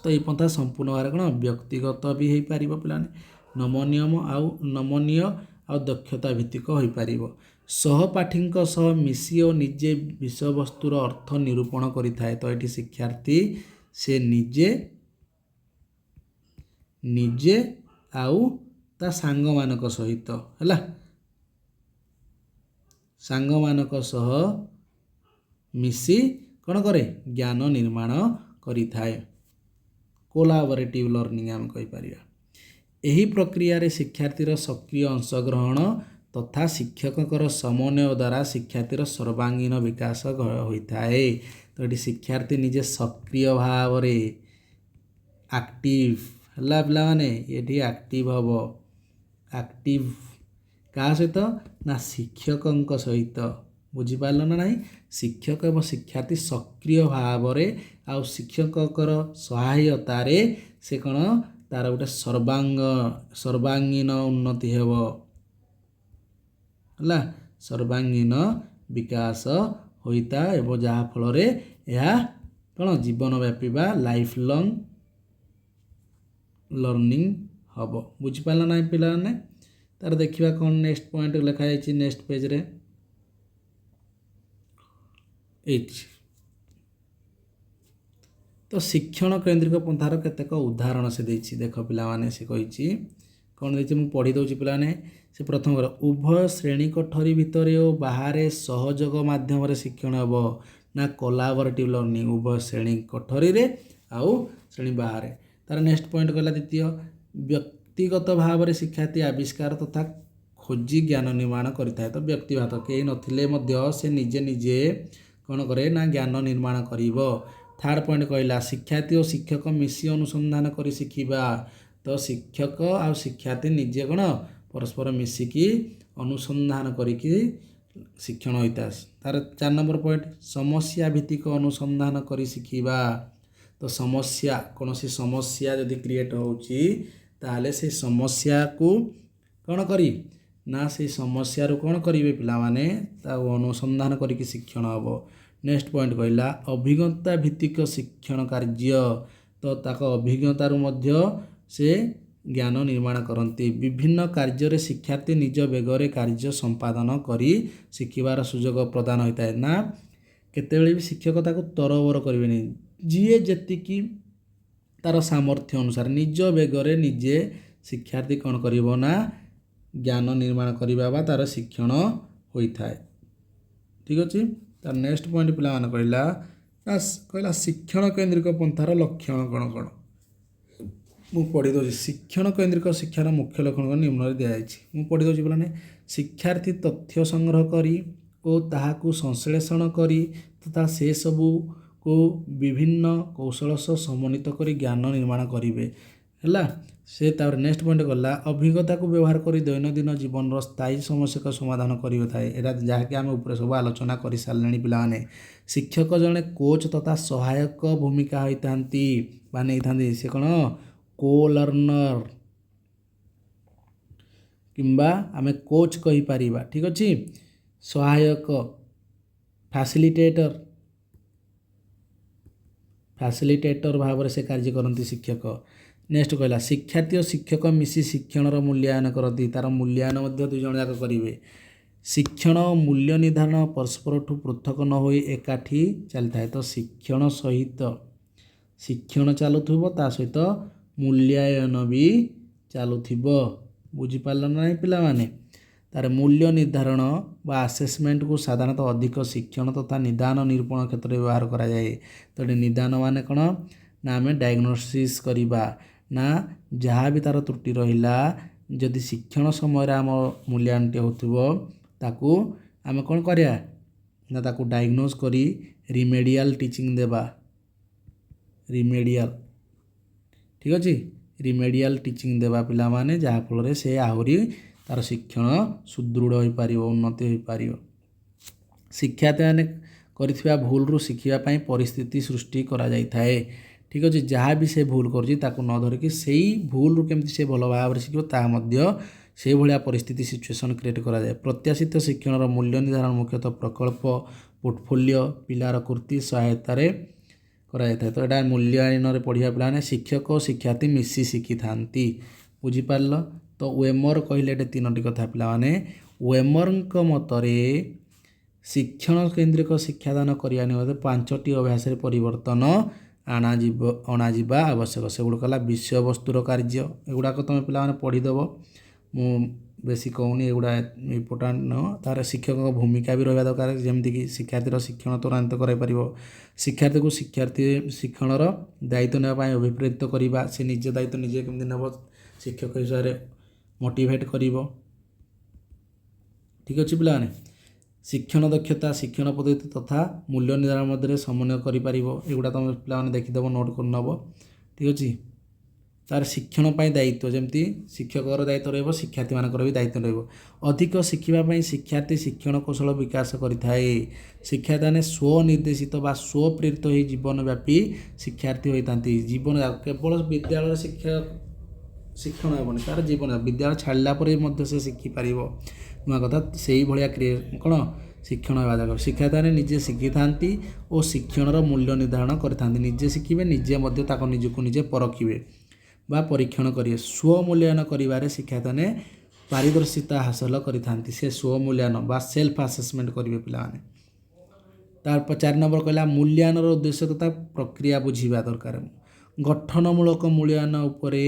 ତ ଏହି ପନ୍ଥା ସମ୍ପୂର୍ଣ୍ଣ ଭାବରେ କ'ଣ ବ୍ୟକ୍ତିଗତ ବି ହେଇପାରିବ ପିଲାମାନେ, ନମନୀୟ ଆଉ ଦକ୍ଷତା ଭିତ୍ତିକ ହୋଇପାରିବ। ସହପାଠୀଙ୍କ ସହ ମିଶି ଓ ନିଜେ ବିଷୟବସ୍ତୁର ଅର୍ଥ ନିରୂପଣ କରିଥାଏ। ତ ଏଠି ଶିକ୍ଷାର୍ଥୀ ସେ ନିଜେ ଆଉ ତା ସାଙ୍ଗମାନଙ୍କ ସହିତ ହେଲା, ସାଙ୍ଗମାନଙ୍କ ସହ ମିଶି କ'ଣ କରେ? ଜ୍ଞାନ ନିର୍ମାଣ କରିଥାଏ। କୋଲାବରେଟିଭ ଲର୍ଣ୍ଣିଂ ଆମେ କହିପାରିବା। ଏହି ପ୍ରକ୍ରିୟାରେ ଶିକ୍ଷାର୍ଥୀର ସକ୍ରିୟ ଅଂଶଗ୍ରହଣ ତଥା ଶିକ୍ଷକଙ୍କର ସମନ୍ୱୟ ଦ୍ୱାରା ଶିକ୍ଷାର୍ଥୀର ସର୍ବାଙ୍ଗୀନ ବିକାଶ ହୋଇଥାଏ। ତ ଏଠି ଶିକ୍ଷାର୍ଥୀ ନିଜେ ସକ୍ରିୟ ଭାବରେ ଆକ୍ଟିଭ ହେଲା ପିଲାମାନେ। ଏଠି ଆକ୍ଟିଭ ହେବ। ଆକ୍ଟିଭ କାହା ସହିତ? ନା ଶିକ୍ଷକଙ୍କ ସହିତ। ବୁଝିପାରିଲ ନା ନାହିଁ? ଶିକ୍ଷକ ଏବଂ ଶିକ୍ଷାର୍ଥୀ ସକ୍ରିୟ ଭାବରେ ଆଉ ଶିକ୍ଷକଙ୍କର ସହାୟତାରେ ସେ କ'ଣ ତାର ଗୋଟେ ସର୍ବାଙ୍ଗୀନ ଉନ୍ନତି ହେବ ହେଲା, ସର୍ବାଙ୍ଗୀନ ବିକାଶ ହୋଇଥାଏ ଏବଂ ଯାହାଫଳରେ ଏହା କ'ଣ ଜୀବନବ୍ୟାପୀ ବା ଲାଇଫ୍ ଲଙ୍ଗ୍ ଲର୍ଣ୍ଣିଂ ହେବ। ବୁଝିପାରିଲ ନାହିଁ ପିଲାମାନେ? ତାର ଦେଖିବା କ'ଣ ନେକ୍ସଟ ପଏଣ୍ଟ ଲେଖାଯାଇଛି ନେକ୍ସଟ ପେଜରେ। ତ ଶିକ୍ଷଣ କେନ୍ଦ୍ରିକ ପନ୍ଥାର କେତେକ ଉଦାହରଣ ସେ ଦେଇଛି। ଦେଖ ପିଲାମାନେ, ସେ କହିଛି କ'ଣ ଦେଇଛି ମୁଁ ପଢ଼ି ଦେଉଛି ପିଲାମାନେ। ସେ ପ୍ରଥମ ଉଭୟ ଶ୍ରେଣୀ କୋଠରୀ ଭିତରେ ଓ ବାହାରେ ସହଯୋଗ ମାଧ୍ୟମରେ ଶିକ୍ଷଣ ହେବ। ନା କୋଲାବରେଟିଭ ଲର୍ଣ୍ଣିଂ, ଉଭୟ ଶ୍ରେଣୀ କୋଠରୀରେ ଆଉ ଶ୍ରେଣୀ ବାହାରେ। ତାର ନେକ୍ସଟ ପଏଣ୍ଟ କହିଲା ଦ୍ୱିତୀୟ ବ୍ୟକ୍ତିଗତ ଭାବରେ ଶିକ୍ଷାର୍ଥୀ ଆବିଷ୍କାର ତଥା ଖୋଜି ଜ୍ଞାନ ନିର୍ମାଣ କରିଥାଏ। ତ ବ୍ୟକ୍ତିଗତ କେହି ନଥିଲେ ମଧ୍ୟ ସେ ନିଜେ କ'ଣ କରେ ନା ଜ୍ଞାନ ନିର୍ମାଣ କରିବ। ଥାର୍ଡ଼ ପଏଣ୍ଟ କହିଲା ଶିକ୍ଷାର୍ଥୀ ଓ ଶିକ୍ଷକ ମିଶି ଅନୁସନ୍ଧାନ କରି ଶିଖିବା। ତ ଶିକ୍ଷକ ଆଉ ଶିକ୍ଷାର୍ଥୀ ନିଜେ କ'ଣ ପରସ୍ପର ମିଶିକି ଅନୁସନ୍ଧାନ କରିକି ଶିକ୍ଷଣ ହୋଇଥାଏ। ତାର 4 ନମ୍ବର ପଏଣ୍ଟ ସମସ୍ୟା ଭିତ୍ତିକ ଅନୁସନ୍ଧାନ କରି ଶିଖିବା। ତ ସମସ୍ୟା କୌଣସି ସମସ୍ୟା ଯଦି କ୍ରିଏଟ୍ ହେଉଛି ତାହେଲେ ସେ ସମସ୍ୟାକୁ କ'ଣ କରି ନା ସେଇ ସମସ୍ୟାରୁ କ'ଣ କରିବେ ପିଲାମାନେ ତାକୁ ଅନୁସନ୍ଧାନ କରିକି ଶିକ୍ଷଣ ହେବ। ନେକ୍ସଟ ପଏଣ୍ଟ କହିଲା ଅଭିଜ୍ଞତା ଭିତ୍ତିକ ଶିକ୍ଷଣ କାର୍ଯ୍ୟ। ତ ତାଙ୍କ ଅଭିଜ୍ଞତାରୁ ମଧ୍ୟ ସେ ଜ୍ଞାନ ନିର୍ମାଣ କରନ୍ତି। ବିଭିନ୍ନ କାର୍ଯ୍ୟରେ ଶିକ୍ଷାର୍ଥୀ ନିଜ ବେଗରେ କାର୍ଯ୍ୟ ସମ୍ପାଦନ କରି ଶିଖିବାର ସୁଯୋଗ ପ୍ରଦାନ ହୋଇଥାଏ। ନା କେତେବେଳେ ବି ଶିକ୍ଷକ ତାକୁ ତରବର କରିବେନି, ଯିଏ ଯେତିକି ତାର ସାମର୍ଥ୍ୟ ଅନୁସାରେ ନିଜ ବେଗରେ ନିଜେ ଶିକ୍ଷାର୍ଥୀ କ'ଣ କରିବ ନା ଜ୍ଞାନ ନିର୍ମାଣ କରିବା ବା ତାର ଶିକ୍ଷଣ ହୋଇଥାଏ। ଠିକ୍ ଅଛି। ତାର ନେକ୍ସଟ ପଏଣ୍ଟ ପିଲାମାନେ କହିଲା ଶିକ୍ଷଣ କେନ୍ଦ୍ରିକ ପନ୍ଥାର ଲକ୍ଷଣ କ'ଣ କ'ଣ। ମୁଁ ପଢ଼ି ଦେଉଛି ଶିକ୍ଷଣ କେନ୍ଦ୍ରିକ ଶିକ୍ଷାର ମୁଖ୍ୟ ଲକ୍ଷଣ ନିମ୍ନରେ ଦିଆଯାଇଛି। ମୁଁ ପଢ଼ି ଦେଉଛି ପିଲାମାନେ ଶିକ୍ଷାର୍ଥୀ ତଥ୍ୟ ସଂଗ୍ରହ କରି ଓ ତାହାକୁ ସଂଶ୍ଳେଷଣ କରି ତଥା ସେସବୁକୁ ବିଭିନ୍ନ କୌଶଳ ସହ ସମନ୍ୱିତ କରି ଜ୍ଞାନ ନିର୍ମାଣ କରିବେ। ହେଲା। ସେ ତାପରେ ନେକ୍ସଟ ପଏଣ୍ଟ ଗଲା ଅଭିଜ୍ଞତାକୁ ବ୍ୟବହାର କରି ଦୈନନ୍ଦିନ ଜୀବନର ସ୍ଥାୟୀ ସମସ୍ୟାର ସମାଧାନ କରିଥାଏ। ଏଇଟା ଯାହାକି ଆମେ ଉପରେ ସବୁ ଆଲୋଚନା କରିସାରିଲେଣି ପିଲାମାନେ। ଶିକ୍ଷକ ଜଣେ କୋଚ୍ ତଥା ସହାୟକ ଭୂମିକା ହୋଇଥାନ୍ତି ବା ନେଇଥାନ୍ତି। ସେ କ'ଣ କୋ-ଲର୍ଣ୍ଣର କିମ୍ବା ଆମେ କୋଚ୍ କହିପାରିବା। ଠିକ୍ ଅଛି। ସହାୟକ ଫାସିଲିଟେଟର ଭାବରେ ସେ କାର୍ଯ୍ୟ କରନ୍ତି ଶିକ୍ଷକ। ନେକ୍ସଟ କହିଲା ଶିକ୍ଷାର୍ଥୀ ଓ ଶିକ୍ଷକ ମିଶି ଶିକ୍ଷଣର ମୂଲ୍ୟାୟନ କରନ୍ତି। ତାର ମୂଲ୍ୟାୟନ ମଧ୍ୟ ଦୁଇ ଜଣ ଯାକ କରିବେ। ଶିକ୍ଷଣ ଓ ମୂଲ୍ୟ ନିର୍ଦ୍ଧାରଣ ପରସ୍ପରଠୁ ପୃଥକ ନ ହୋଇ ଏକାଠି ଚାଲିଥାଏ। ତ ଶିକ୍ଷଣ ସହିତ ଶିକ୍ଷଣ ଚାଲୁଥିବ ତା ସହିତ ମୂଲ୍ୟାୟନ ବି ଚାଲୁଥିବ। ବୁଝିପାରିଲ ନା ନାହିଁ ପିଲାମାନେ। ତାର ମୂଲ୍ୟ ନିର୍ଦ୍ଧାରଣ ବା ଆସେସମେଣ୍ଟକୁ ସାଧାରଣତଃ ଅଧିକ ଶିକ୍ଷଣ ତଥା ନିଦାନ ନିରୂପଣ କ୍ଷେତ୍ରରେ ବ୍ୟବହାର କରାଯାଏ। ତ ଏଠି ନିଦାନ ମାନେ କ'ଣ ନା ଆମେ ଡାୟଗ୍ନୋସିସ୍ କରିବା ନା ଯାହା ବି ତାର ତ୍ରୁଟି ରହିଲା ଯଦି ଶିକ୍ଷଣ ସମୟରେ ଆମ ମୂଲ୍ୟାୟନଟି ହେଉଥିବ ତାକୁ ଆମେ କ'ଣ କରିବା ନା ତାକୁ ଡାୟଗ୍ନୋସ୍ କରି ରିମେଡ଼ିଆଲ ଟିଚିଂ ଦେବା। ଠିକ୍ ଅଛି। ରିମେଡ଼ିଆଲ ଟିଚିଂ ଦେବା ପିଲାମାନେ ଯାହାଫଳରେ ସେ ଆହୁରି ତାର ଶିକ୍ଷଣ ସୁଦୃଢ଼ ହୋଇପାରିବ, ଉନ୍ନତି ହୋଇପାରିବ। ଶିକ୍ଷାର୍ଥୀମାନେ କରିଥିବା ଭୁଲରୁ ଶିଖିବା ପାଇଁ ପରିସ୍ଥିତି ସୃଷ୍ଟି କରାଯାଇଥାଏ। ଠିକ୍ ଅଛି। ଯାହା ବି ସେ ଭୁଲ କରୁଛି ତାକୁ ନ ଧରିକି ସେଇ ଭୁଲରୁ କେମିତି ସେ ଭଲ ଭାବରେ ଶିଖିବ ତାହା ମଧ୍ୟ ସେଇଭଳିଆ ପରିସ୍ଥିତି ସିଚୁଏସନ୍ କ୍ରିଏଟ୍ କରାଯାଏ। ପ୍ରତ୍ୟାଶିତ ଶିକ୍ଷଣର ମୂଲ୍ୟ ନିର୍ଦ୍ଧାରଣ ମୁଖ୍ୟତଃ ପ୍ରକଳ୍ପ, ପୋର୍ଟଫୋଲିଓ, ପିଲାର କୃତି ସହାୟତାରେ କରାଯାଇଥାଏ। ତ ଏଇଟା ମୂଲ୍ୟାୟନରେ ପଢ଼ିବା ପିଲାମାନେ ଶିକ୍ଷକ ଓ ଶିକ୍ଷାର୍ଥୀ ମିଶି ଶିଖିଥାନ୍ତି। ବୁଝିପାରିଲ। ତ ୱେମର କହିଲେ ଏଠି 3ଟି କଥା ପିଲାମାନେ। ୱେମରଙ୍କ ମତରେ ଶିକ୍ଷଣ କେନ୍ଦ୍ରିକ ଶିକ୍ଷାଦାନ କରିବା ନିମନ୍ତେ 5ଟି ଅଭ୍ୟାସରେ ପରିବର୍ତ୍ତନ ଅଣାଯିବା ଆବଶ୍ୟକ। ସେଗୁଡ଼ିକ ହେଲା ବିଷୟବସ୍ତୁର କାର୍ଯ୍ୟ। ଏଗୁଡ଼ାକ ତୁମେ ପିଲାମାନେ ପଢ଼ିଦେବ, ମୁଁ ବେଶୀ କହୁନି, ଏଗୁଡ଼ା ଇମ୍ପୋର୍ଟାଣ୍ଟ ନୁହଁ। ତାର ଶିକ୍ଷକଙ୍କ ଭୂମିକା ବି ରହିବା ଦରକାର, ଯେମିତିକି ଶିକ୍ଷାର୍ଥୀର ଶିକ୍ଷଣ ତ୍ୱରାନ୍ୱିତ କରାଇପାରିବ। ଶିକ୍ଷାର୍ଥୀକୁ ଶିକ୍ଷଣର ଦାୟିତ୍ୱ ନେବା ପାଇଁ ଅଭିପ୍ରେରିତ କରିବା। ସେ ନିଜ ଦାୟିତ୍ୱ ନିଜେ କେମିତି ନେବ ଶିକ୍ଷକ ହିସାବରେ ମୋଟିଭେଟ୍ କରିବ। ଠିକ୍ ଅଛି ପିଲାମାନେ। ଶିକ୍ଷଣ ଦକ୍ଷତା, ଶିକ୍ଷଣ ପଦ୍ଧତି ତଥା ମୂଲ୍ୟ ନିର୍ଦ୍ଧାରଣ ମଧ୍ୟରେ ସମନ୍ୱୟ କରିପାରିବ। ଏଗୁଡ଼ା ତୁମେ ପିଲାମାନେ ଦେଖିଦେବ, ନୋଟ୍ କରିନେବ। ଠିକ୍ ଅଛି। ତାର ଶିକ୍ଷଣ ପାଇଁ ଦାୟିତ୍ୱ ଯେମିତି ଶିକ୍ଷକର ଦାୟିତ୍ୱ ରହିବ ଶିକ୍ଷାର୍ଥୀମାନଙ୍କର ବି ଦାୟିତ୍ୱ ରହିବ। ଅଧିକ ଶିଖିବା ପାଇଁ ଶିକ୍ଷାର୍ଥୀ ଶିକ୍ଷଣ କୌଶଳ ବିକାଶ କରିଥାଏ। ଶିକ୍ଷାର୍ଥୀମାନେ ସ୍ୱନିର୍ଦ୍ଦେଶିତ ବା ସ୍ୱପ୍ରେରିତ ହୋଇ ଜୀବନବ୍ୟାପୀ ଶିକ୍ଷାର୍ଥୀ ହୋଇଥାନ୍ତି। ଜୀବନ କେବଳ ବିଦ୍ୟାଳୟରେ ଶିକ୍ଷଣ ହେବନି, ତାର ଜୀବନ ବିଦ୍ୟାଳୟ ଛାଡ଼ିଲା ପରେ ମଧ୍ୟ ସେ ଶିଖିପାରିବ ନୂଆ କଥା। ସେଇଭଳିଆ କ'ଣ ଶିକ୍ଷଣ ହେବା ଦରକାର। ଶିକ୍ଷାର୍ଥୀମାନେ ନିଜେ ଶିଖିଥାନ୍ତି ଓ ଶିକ୍ଷଣର ମୂଲ୍ୟ ନିର୍ଦ୍ଧାରଣ କରିଥାନ୍ତି। ନିଜେ ଶିଖିବେ, ନିଜେ ମଧ୍ୟ ତାକୁ ନିଜକୁ ନିଜେ ପରଖିବେ ବା ପରୀକ୍ଷଣ କରିବେ। ସ୍ୱମୂଲ୍ୟାୟନ କରିବାରେ ଶିକ୍ଷାର୍ଥୀମାନେ ପାରିଦର୍ଶିତା ହାସଲ କରିଥାନ୍ତି। ସେ ସ୍ୱମୂଲ୍ୟାୟନ ବା ସେଲ୍ଫ ଆସେସମେଣ୍ଟ କରିବେ ପିଲାମାନେ। ତାର 4 ନମ୍ବର କହିଲା ମୂଲ୍ୟାୟନର ଉଦ୍ଦେଶ୍ୟ ତଥା ପ୍ରକ୍ରିୟା ବୁଝିବା ଦରକାର। ଗଠନମୂଳକ ମୂଲ୍ୟାୟନ ଉପରେ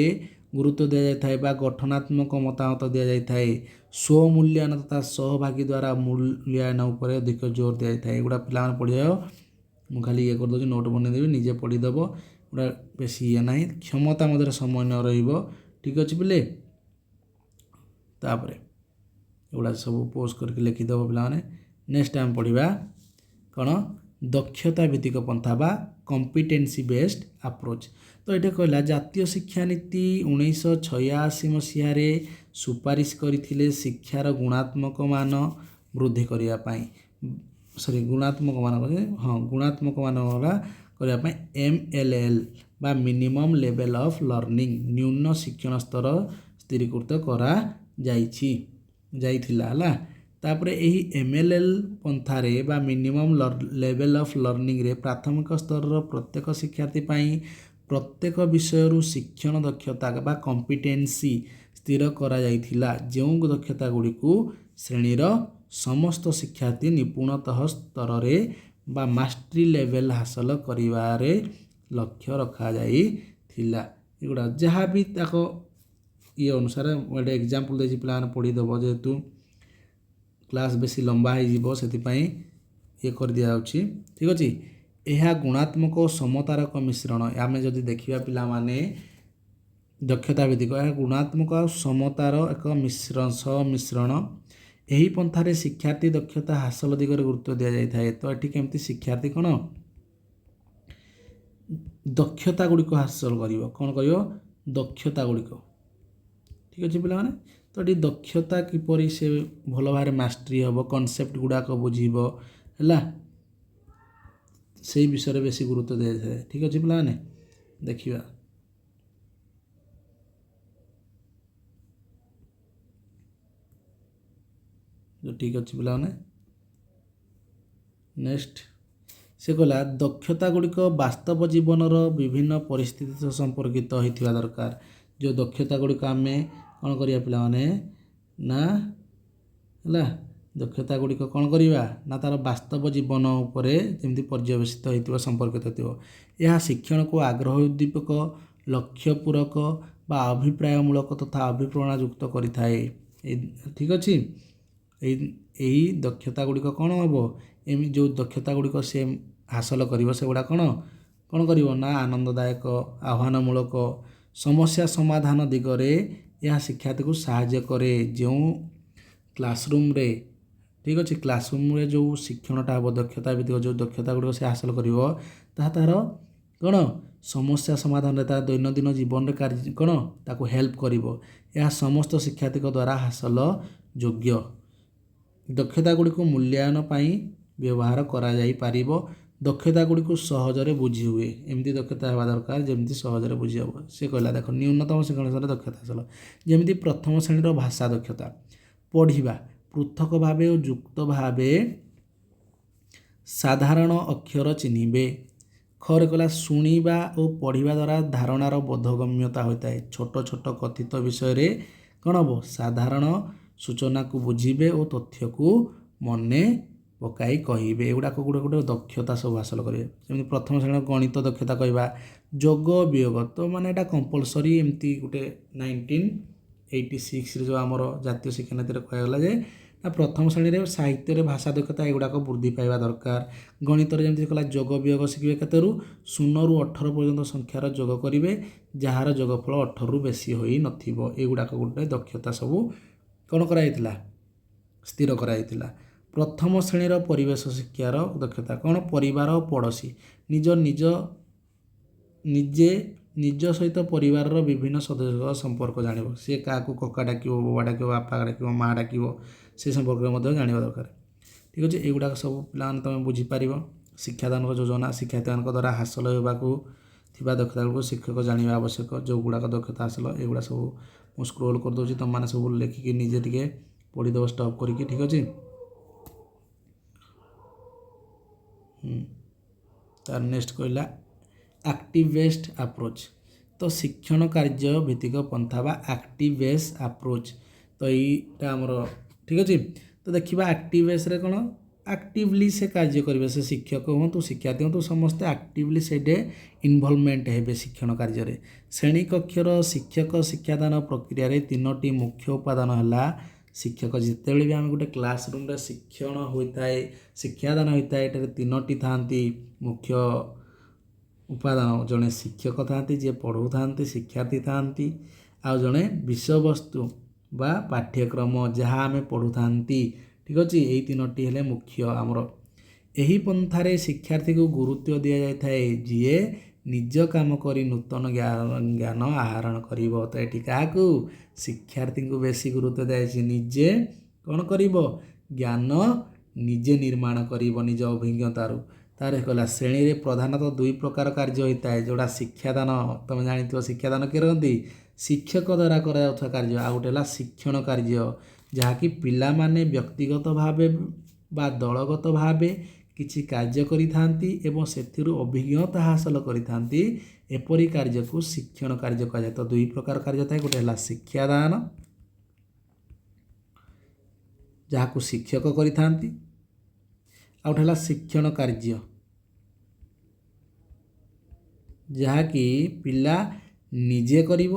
ଗୁରୁତ୍ୱ ଦିଆଯାଇଥାଏ ବା ଗଠନାତ୍ମକ ମତାମତ ଦିଆଯାଇଥାଏ। ସ୍ୱମୂଲ୍ୟାୟନ ତଥା ସହଭାଗୀ ଦ୍ୱାରା ମୂଲ୍ୟାୟନ ଉପରେ ଅଧିକ ଜୋର ଦିଆଯାଇଥାଏ। ଏଗୁଡ଼ା ପିଲାମାନେ ପଢ଼ିବ, ମୁଁ ଖାଲି ଇଏ କରିଦେଉଛି, ନୋଟ୍ ବନେଇଦେବି, ନିଜେ ପଢ଼ିଦେବ। ଏଗୁଡ଼ା ବେଶୀ ଇଏ ନାହିଁ। କ୍ଷମତା ମଧ୍ୟରେ ସମନ୍ୱୟ ରହିବ। ଠିକ୍ ଅଛି ପିଲେ। ତାପରେ ଏଗୁଡ଼ା ସବୁ ପୋଷ୍ଟ କରିକି ଲେଖିଦେବ ପିଲାମାନେ। ନେକ୍ସଟ ଆମେ ପଢ଼ିବା କ'ଣ दक्षता भित्तिक पंथा बा कॉम्पिटेंसी बेस्ड अप्रोच। तो ये कहला जातीय शिक्षा नीति 1986 मसीह सुपारिश करथिले शिक्षार गुणात्मक मान वृद्धि करिया पाई सॉरी गुणात्मक मान हाँ गुणात्मक मान करिया पाई MLL बा मिनिमम लेवल ऑफ लर्निंग न्यून शिक्षण स्तर स्थिरीकृत करा जाइथिला हला। तापरे एही MLL पंथारे बा मिनिमम लेवल ऑफ लर्निंग रे प्राथमिक स्तर प्रत्येक शिक्षार्थी पाई प्रत्येक विषय शिक्षण दक्षता बा कॉम्पिटेंसी स्थिर करा जाइथिला जो दक्षता गुड़ी को श्रेणीर समस्त शिक्षार्थी निपुणतः स्तर रे बा मास्टरी लेवल हासिल करिवारे लक्ष्य रखा जाइथिला। एगुड़ा जहाँ भी ताको ये अनुसार गोटे एग्जांपल देछि पिला पढ़ी दबो जेहेतु क्लास बेसी लंबा हो से ये कर दिया जाउछि। ठीक अछि यह गुणात्मक और समतारक मिश्रण आम जदि देखा पिला माने दक्षता भित्तिक गुणात्मक और समतार एक मिश्रण सम्मिश्रण यही पंथारे शिक्षार्थी दक्षता हासिल दिगरे गुरुत्व दि जाए। तो ये केमती शिक्षार्थी कौन दक्षता गुड़िक हासिल कर कौन कर दक्षता गुड़िक ठीक अच्छे पे तो ये दक्षता किपरि से भल भाव मास्टरी हम कनसेप्ट गुड़ाक बुझीब है से विषय बेसी गुरुत्व दि जाए। ठीक अच्छे पे देखा ठीक अच्छे पे नेक्स्ट से कहला दक्षता गुड़िक वास्तव जीवनर विभिन्न परिस्थिति संपर्कित होता दरकार जो दक्षता गुड़िक आम कौन करिया पिला माने ना है दक्षता गुड़िक कौन करिया ना तार वास्तव जीवन उपरे जेमती पर्यवेसित होइतिबा संपर्कित होइतिबो यह शिक्षण को आग्रह उद्दीपक लक्ष्यपूरक बा अभिप्रायमूलक तथा अभिप्रेरणा युक्त करिथाए। ठीक अच्छे यही दक्षता गुड़िक कौन हम एम जो दक्षता गुड़िक से हासिल कर से गुड़ा कौन कौन कर ना आनंददायक आह्वानमूलक समस्या समाधान दिगरे यह शिक्षार्थी को साहाय्य करे जो क्लासरूम रे ठीक अच्छे क्लासरूम रे जो शिक्षणटा हम दक्षता भित्तिक जो दक्षता गुड़िक से हासिल कर तार कौन समस्या समाधान तार दैनंदिन जीवन में कार्य कौन ताको हेल्प करिवो यह समस्त शिक्षार्थी द्वारा हासिल योग्य दक्षता गुड़िक मूल्यांकन पाई व्यवहार करा जाई पारिबो दक्षता गुड़िक सहजरे बुझी हुए एमती दक्षता होगा दरकार जमी सहजरे बुझी हम से कहला देख न्यूनतम शिक्षण स्तर दक्षता हासिल जमी प्रथम श्रेणीर भाषा दक्षता पढ़ा पृथक भाव और युक्त भाव साधारण अक्षर चिन्हबे खरे कहला शुणा और पढ़ा द्वारा धारणार बोधगम्यता होता है छोट छोट कथित विषय कौन हम साधारण सूचना को बुझे और तथ्य को मने पकाई कहे एगुड़ाक गोटे गोटे दक्षता सब हासिल करेंगे जमी प्रथम श्रेणी गणित दक्षता कहवा जोग वियोग तो माने एटा कंपलसरी एमती गोटे 1986 जो आमर जातीय शिक्षा नीति कहला जे ना प्रथम श्रेणी साहित्य भाषा दक्षता एगुड़ाक वृद्धि पाइबा दरकार गणित जमी कहला जोग वियोग शिखे केतरु 0 ରୁ 18 पर्यंत संख्यार जोग करेंगे जार जोगफल 18 ରୁ बेसी होई नथिबो एगुड़ाक गोटे दक्षता सब कौन कराइथिला स्थिर कराइथिला। प्रथम श्रेणीर परिवेश शिक्षार दक्षता कौन परिवार और पड़ोशी निज निज निजे निज सहित परिवार विभिन्न सदस्य संपर्क जान सी क्या कका डाक बाबा डाक बापा डाक माँ डाक से संपर्क जानवा दरकार। ठीक अच्छे युवाक सब पिला तुम बुझीपार शिक्षादान योजना शिक्षार्थी द्वारा हासिल होगा दक्षता गुड़ शिक्षक जानवा आवश्यक जो गुड़ाक दक्षता हासिल एगुड़ा सब मुझे स्क्रोल कर दूसरी तुम मैंने सब लिखिकी निजे टे पढ़ीदेव स्टॉप करके। ठीक अच्छे तार नेक्स्ट कहला एक्टिव बेस्ड अप्रोच तो शिक्षण कार्य भित्तिक पंथा बा एक्टिव बेस्ड अप्रोच तो यहीटा आमर ठीक अच्छे। तो देखा एक्टिव बेस रे कौन एक्टिवली से कार्य करेंगे से शिक्षक हूँ शिक्षार्थी हूँ समस्ते एक्टिवली से इनवल्वमेंट हे शिक्षण कार्य श्रेणी कक्षर शिक्षक शिक्षादान प्रक्रिया रे 3टी मुख्य उपादान है शिक्षक जितेबाला भी आम गोटे क्लासरूम रे शिक्षण होता है शिक्षादान होता है ये 3टी था मुख्य उपादान जड़े शिक्षक था जी पढ़ाऊ था शिक्षार्थी था आ जड़े विषय वस्तु बा पाठ्यक्रम जहाँ आम पढ़ू था। ठीक अच्छे यही 3टी है मुख्य आमर ଏହି ପନ୍ଥାରେ ଶିକ୍ଷାର୍ଥୀକୁ ଗୁରୁତ୍ୱ ଦିଆଯାଇଥାଏ ଯିଏ ନିଜ କାମ କରି ନୂତନ ଜ୍ଞାନ ଆହରଣ କରିବ। ତ ଏଠି କାହାକୁ? ଶିକ୍ଷାର୍ଥୀଙ୍କୁ ବେଶୀ ଗୁରୁତ୍ୱ ଦିଆଯାଇଛି। ନିଜେ କ'ଣ କରିବ? ଜ୍ଞାନ ନିଜେ ନିର୍ମାଣ କରିବ ନିଜ ଅଭିଜ୍ଞତାରୁ। ତାର କହିଲା ଶ୍ରେଣୀରେ ପ୍ରଧାନତଃ ଦୁଇ ପ୍ରକାର କାର୍ଯ୍ୟ ହୋଇଥାଏ, ଯେଉଁଟା ଶିକ୍ଷାଦାନ। ତୁମେ ଜାଣିଥିବ ଶିକ୍ଷାଦାନ କିଏ ରହନ୍ତି? ଶିକ୍ଷକ ଦ୍ୱାରା କରାଯାଉଥିବା କାର୍ଯ୍ୟ। ଆଉ ଗୋଟେ ହେଲା ଶିକ୍ଷଣ କାର୍ଯ୍ୟ, ଯାହାକି ପିଲାମାନେ ବ୍ୟକ୍ତିଗତ ଭାବେ ବା ଦଳଗତ ଭାବେ କିଛି କାର୍ଯ୍ୟ କରିଥାନ୍ତି ଏବଂ ସେଥିରୁ ଅଭିଜ୍ଞତା ହାସଲ କରିଥାନ୍ତି। ଏପରି କାର୍ଯ୍ୟକୁ ଶିକ୍ଷଣ କାର୍ଯ୍ୟ କୁହାଯାଏ। ତ ଦୁଇ ପ୍ରକାର କାର୍ଯ୍ୟ ଥାଏ, ଗୋଟେ ହେଲା ଶିକ୍ଷାଦାନ, ଯାହାକୁ ଶିକ୍ଷକ କରିଥାନ୍ତି, ଆଉ ଗୋଟେ ହେଲା ଶିକ୍ଷଣ କାର୍ଯ୍ୟ, ଯାହାକି ପିଲା ନିଜେ କରିବ,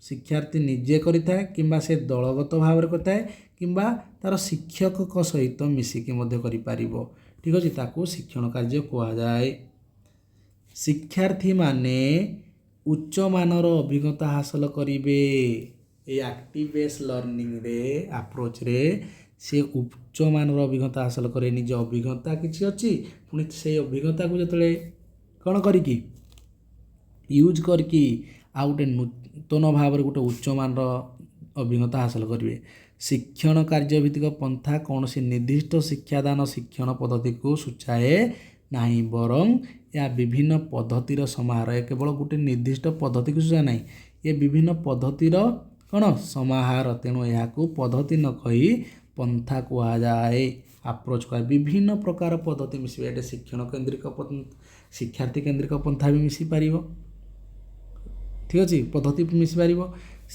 ଶିକ୍ଷାର୍ଥୀ ନିଜେ କରିଥାଏ କିମ୍ବା ସେ ଦଳଗତ ଭାବରେ କରିଥାଏ କିମ୍ବା ତାର ଶିକ୍ଷକଙ୍କ ସହିତ ମିଶିକି ମଧ୍ୟ କରିପାରିବ। ଠିକ୍ ଅଛି, ତାକୁ ଶିକ୍ଷଣ କାର୍ଯ୍ୟ କୁହାଯାଏ। ଶିକ୍ଷାର୍ଥୀମାନେ ଉଚ୍ଚମାନର ଅଭିଜ୍ଞତା ହାସଲ କରିବେ। এই ଆକ୍ଟିଭ୍ ବେସ୍ ଲର୍ଣ୍ଣିଂରେ ଆପ୍ରୋଚ୍ରେ ସେ ଉଚ୍ଚମାନର ଅଭିଜ୍ଞତା ହାସଲ କରେ। ନିଜ ଅଭିଜ୍ଞତା କିଛି ଅଛି, ପୁଣି ସେଇ ଅଭିଜ୍ଞତାକୁ ଯେତେବେଳେ କ'ଣ କରିକି ୟୁଜ୍ କରିକି ଆଉ ଗୋଟେ ନୂତନ ଭାବରେ ଗୋଟେ ଉଚ୍ଚମାନର ଅଭିଜ୍ଞତା ହାସଲ କରିବେ। ଶିକ୍ଷଣ କାର୍ଯ୍ୟଭିତ୍ତିକ ପନ୍ଥା କୌଣସି ନିର୍ଦ୍ଦିଷ୍ଟ ଶିକ୍ଷାଦାନ ଶିକ୍ଷଣ ପଦ୍ଧତିକୁ ସୂଚାଏ ନାହିଁ, ବରଂ ଏହା ବିଭିନ୍ନ ପଦ୍ଧତିର ସମାହାର। ଏ କେବଳ ଗୋଟେ ନିର୍ଦ୍ଦିଷ୍ଟ ପଦ୍ଧତିକୁ ସୂଚାଏ ନାହିଁ, ଏ ବିଭିନ୍ନ ପଦ୍ଧତିର କ'ଣ ସମାହାର। ତେଣୁ ଏହାକୁ ପଦ୍ଧତି ନ କହି ପନ୍ଥା କୁହାଯାଏ, ଆପ୍ରୋଚ୍ କୁହାଯାଏ। ବିଭିନ୍ନ ପ୍ରକାର ପଦ୍ଧତି ମିଶିବେ। ଏଠି ଶିକ୍ଷଣ କେନ୍ଦ୍ରିକ ଶିକ୍ଷାର୍ଥୀ କେନ୍ଦ୍ରିକ ପନ୍ଥା ବି ମିଶିପାରିବ। ଠିକ୍ ଅଛି, ପଦ୍ଧତି ମିଶିପାରିବ,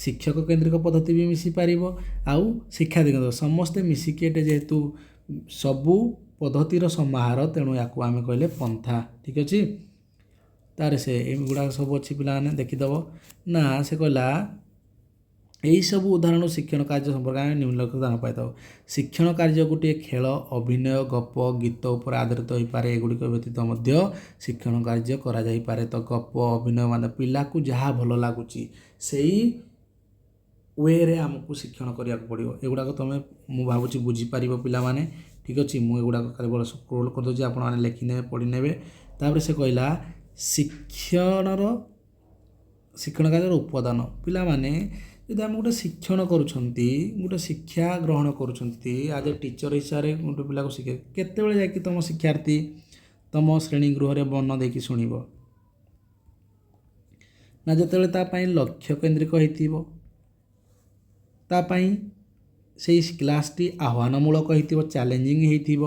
ଶିକ୍ଷକ କେନ୍ଦ୍ରିକ ପଦ୍ଧତି ବି ମିଶିପାରିବ, ଆଉ ଶିକ୍ଷାର୍ଥୀ କେନ୍ଦ୍ରିକ, ସମସ୍ତେ ମିଶିକି ଏଠି ଯେହେତୁ ସବୁ ପଦ୍ଧତିର ସମାହାର, ତେଣୁ ୟାକୁ ଆମେ କହିଲେ ପନ୍ଥା। ଠିକ୍ ଅଛି, ତାର ସେ ଏଗୁଡ଼ାକ ସବୁ ଅଛି ପିଲାମାନେ ଦେଖିଦେବ। ନା ସେ କହିଲା ଏହିସବୁ ଉଦାହରଣ ଶିକ୍ଷଣ କାର୍ଯ୍ୟ ସମ୍ପର୍କରେ ଆମେ ନିମ୍ନଲିଖିତ ଉଦାହରଣ ପାଇଥାଉ। ଶିକ୍ଷଣ କାର୍ଯ୍ୟ ଗୋଟିଏ ଖେଳ, ଅଭିନୟ, ଗପ, ଗୀତ ଉପରେ ଆଧାରିତ ହୋଇପାରେ। ଏଗୁଡ଼ିକ ବ୍ୟତୀତ ମଧ୍ୟ ଶିକ୍ଷଣ କାର୍ଯ୍ୟ କରାଯାଇପାରେ। ତ ଗପ, ଅଭିନୟ ମାନେ ପିଲାକୁ ଯାହା ଭଲ ଲାଗୁଛି ସେଇ ୱେରେ ଆମକୁ ଶିକ୍ଷଣ କରିବାକୁ ପଡ଼ିବ। ଏଗୁଡ଼ାକ ତୁମେ ମୁଁ ଭାବୁଛି ବୁଝିପାରିବ ପିଲାମାନେ। ଠିକ୍ ଅଛି, ମୁଁ ଏଗୁଡ଼ାକ କେବଳ ସ୍କ୍ରୋଲ୍ କରିଦେଉଛି, ଆପଣମାନେ ଲେଖିନେବେ, ପଢ଼ିନେବେ। ତାପରେ ସେ କହିଲା ଶିକ୍ଷଣ କାର୍ଯ୍ୟର ଉପାଦାନ। ପିଲାମାନେ ଯଦି ଆମେ ଗୋଟେ ଶିକ୍ଷଣ କରୁଛନ୍ତି, ଗୋଟେ ଶିକ୍ଷା ଗ୍ରହଣ କରୁଛନ୍ତି, ଆଜ୍ ଏ ଟିଚର ହିସାବରେ ଗୋଟେ ପିଲାକୁ ଶିଖେ, କେତେବେଳେ ଯାଇକି ତୁମ ଶିକ୍ଷାର୍ଥୀ ତୁମ ଶ୍ରେଣୀ ଗୃହରେ ମନ ଦେଇକି ଶୁଣିବ? ନା ଯେତେବେଳେ ତା ପାଇଁ ଲକ୍ଷ୍ୟ କେନ୍ଦ୍ରିକ ହେଇଥିବ, ତା ପାଇଁ ସେଇ କ୍ଲାସ୍ଟି ଆହ୍ୱାନମୂଳକ ହେଇଥିବ, ଚ୍ୟାଲେଞ୍ଜିଂ ହେଇଥିବ,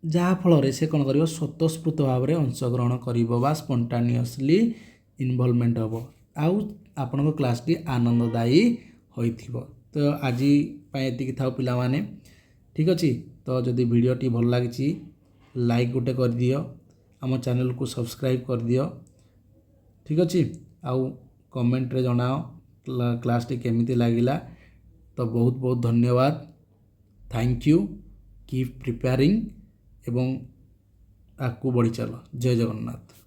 ଯାହାଫଳରେ ସେ କ'ଣ କରିବ? ସ୍ୱତଃସ୍ଫୂର୍ତ୍ତ ଭାବରେ ଅଂଶଗ୍ରହଣ କରିବ ବା ସ୍ପଣ୍ଟାନିୟସଲି ଇନଭଲଭମେଣ୍ଟ ହେବ, ଆଉ ଆପଣଙ୍କ କ୍ଲାସ୍ଟି ଆନନ୍ଦଦାୟୀ ହୋଇଥିବ। ତ ଆଜି ପାଇଁ ଏତିକି ଥାଉ ପିଲାମାନେ। ଠିକ୍ ଅଛି, ତ ଯଦି ଭିଡ଼ିଓଟି ଭଲ ଲାଗିଛି ଲାଇକ୍ ଗୋଟେ କରିଦିଅ, ଆମ ଚ୍ୟାନେଲକୁ ସବସ୍କ୍ରାଇବ୍ କରିଦିଅ। ଠିକ୍ ଅଛି, ଆଉ କମେଣ୍ଟରେ ଜଣାଅ କ୍ଲାସ୍ଟି କେମିତି ଲାଗିଲା। ତ ବହୁତ ବହୁତ ଧନ୍ୟବାଦ, ଥ୍ୟାଙ୍କ ୟୁ, କିପ୍ ପ୍ରିପେୟାରିଂ ଏବଂ ଆଗକୁ ବଢ଼ିଚାଲ। ଜୟ ଜଗନ୍ନାଥ।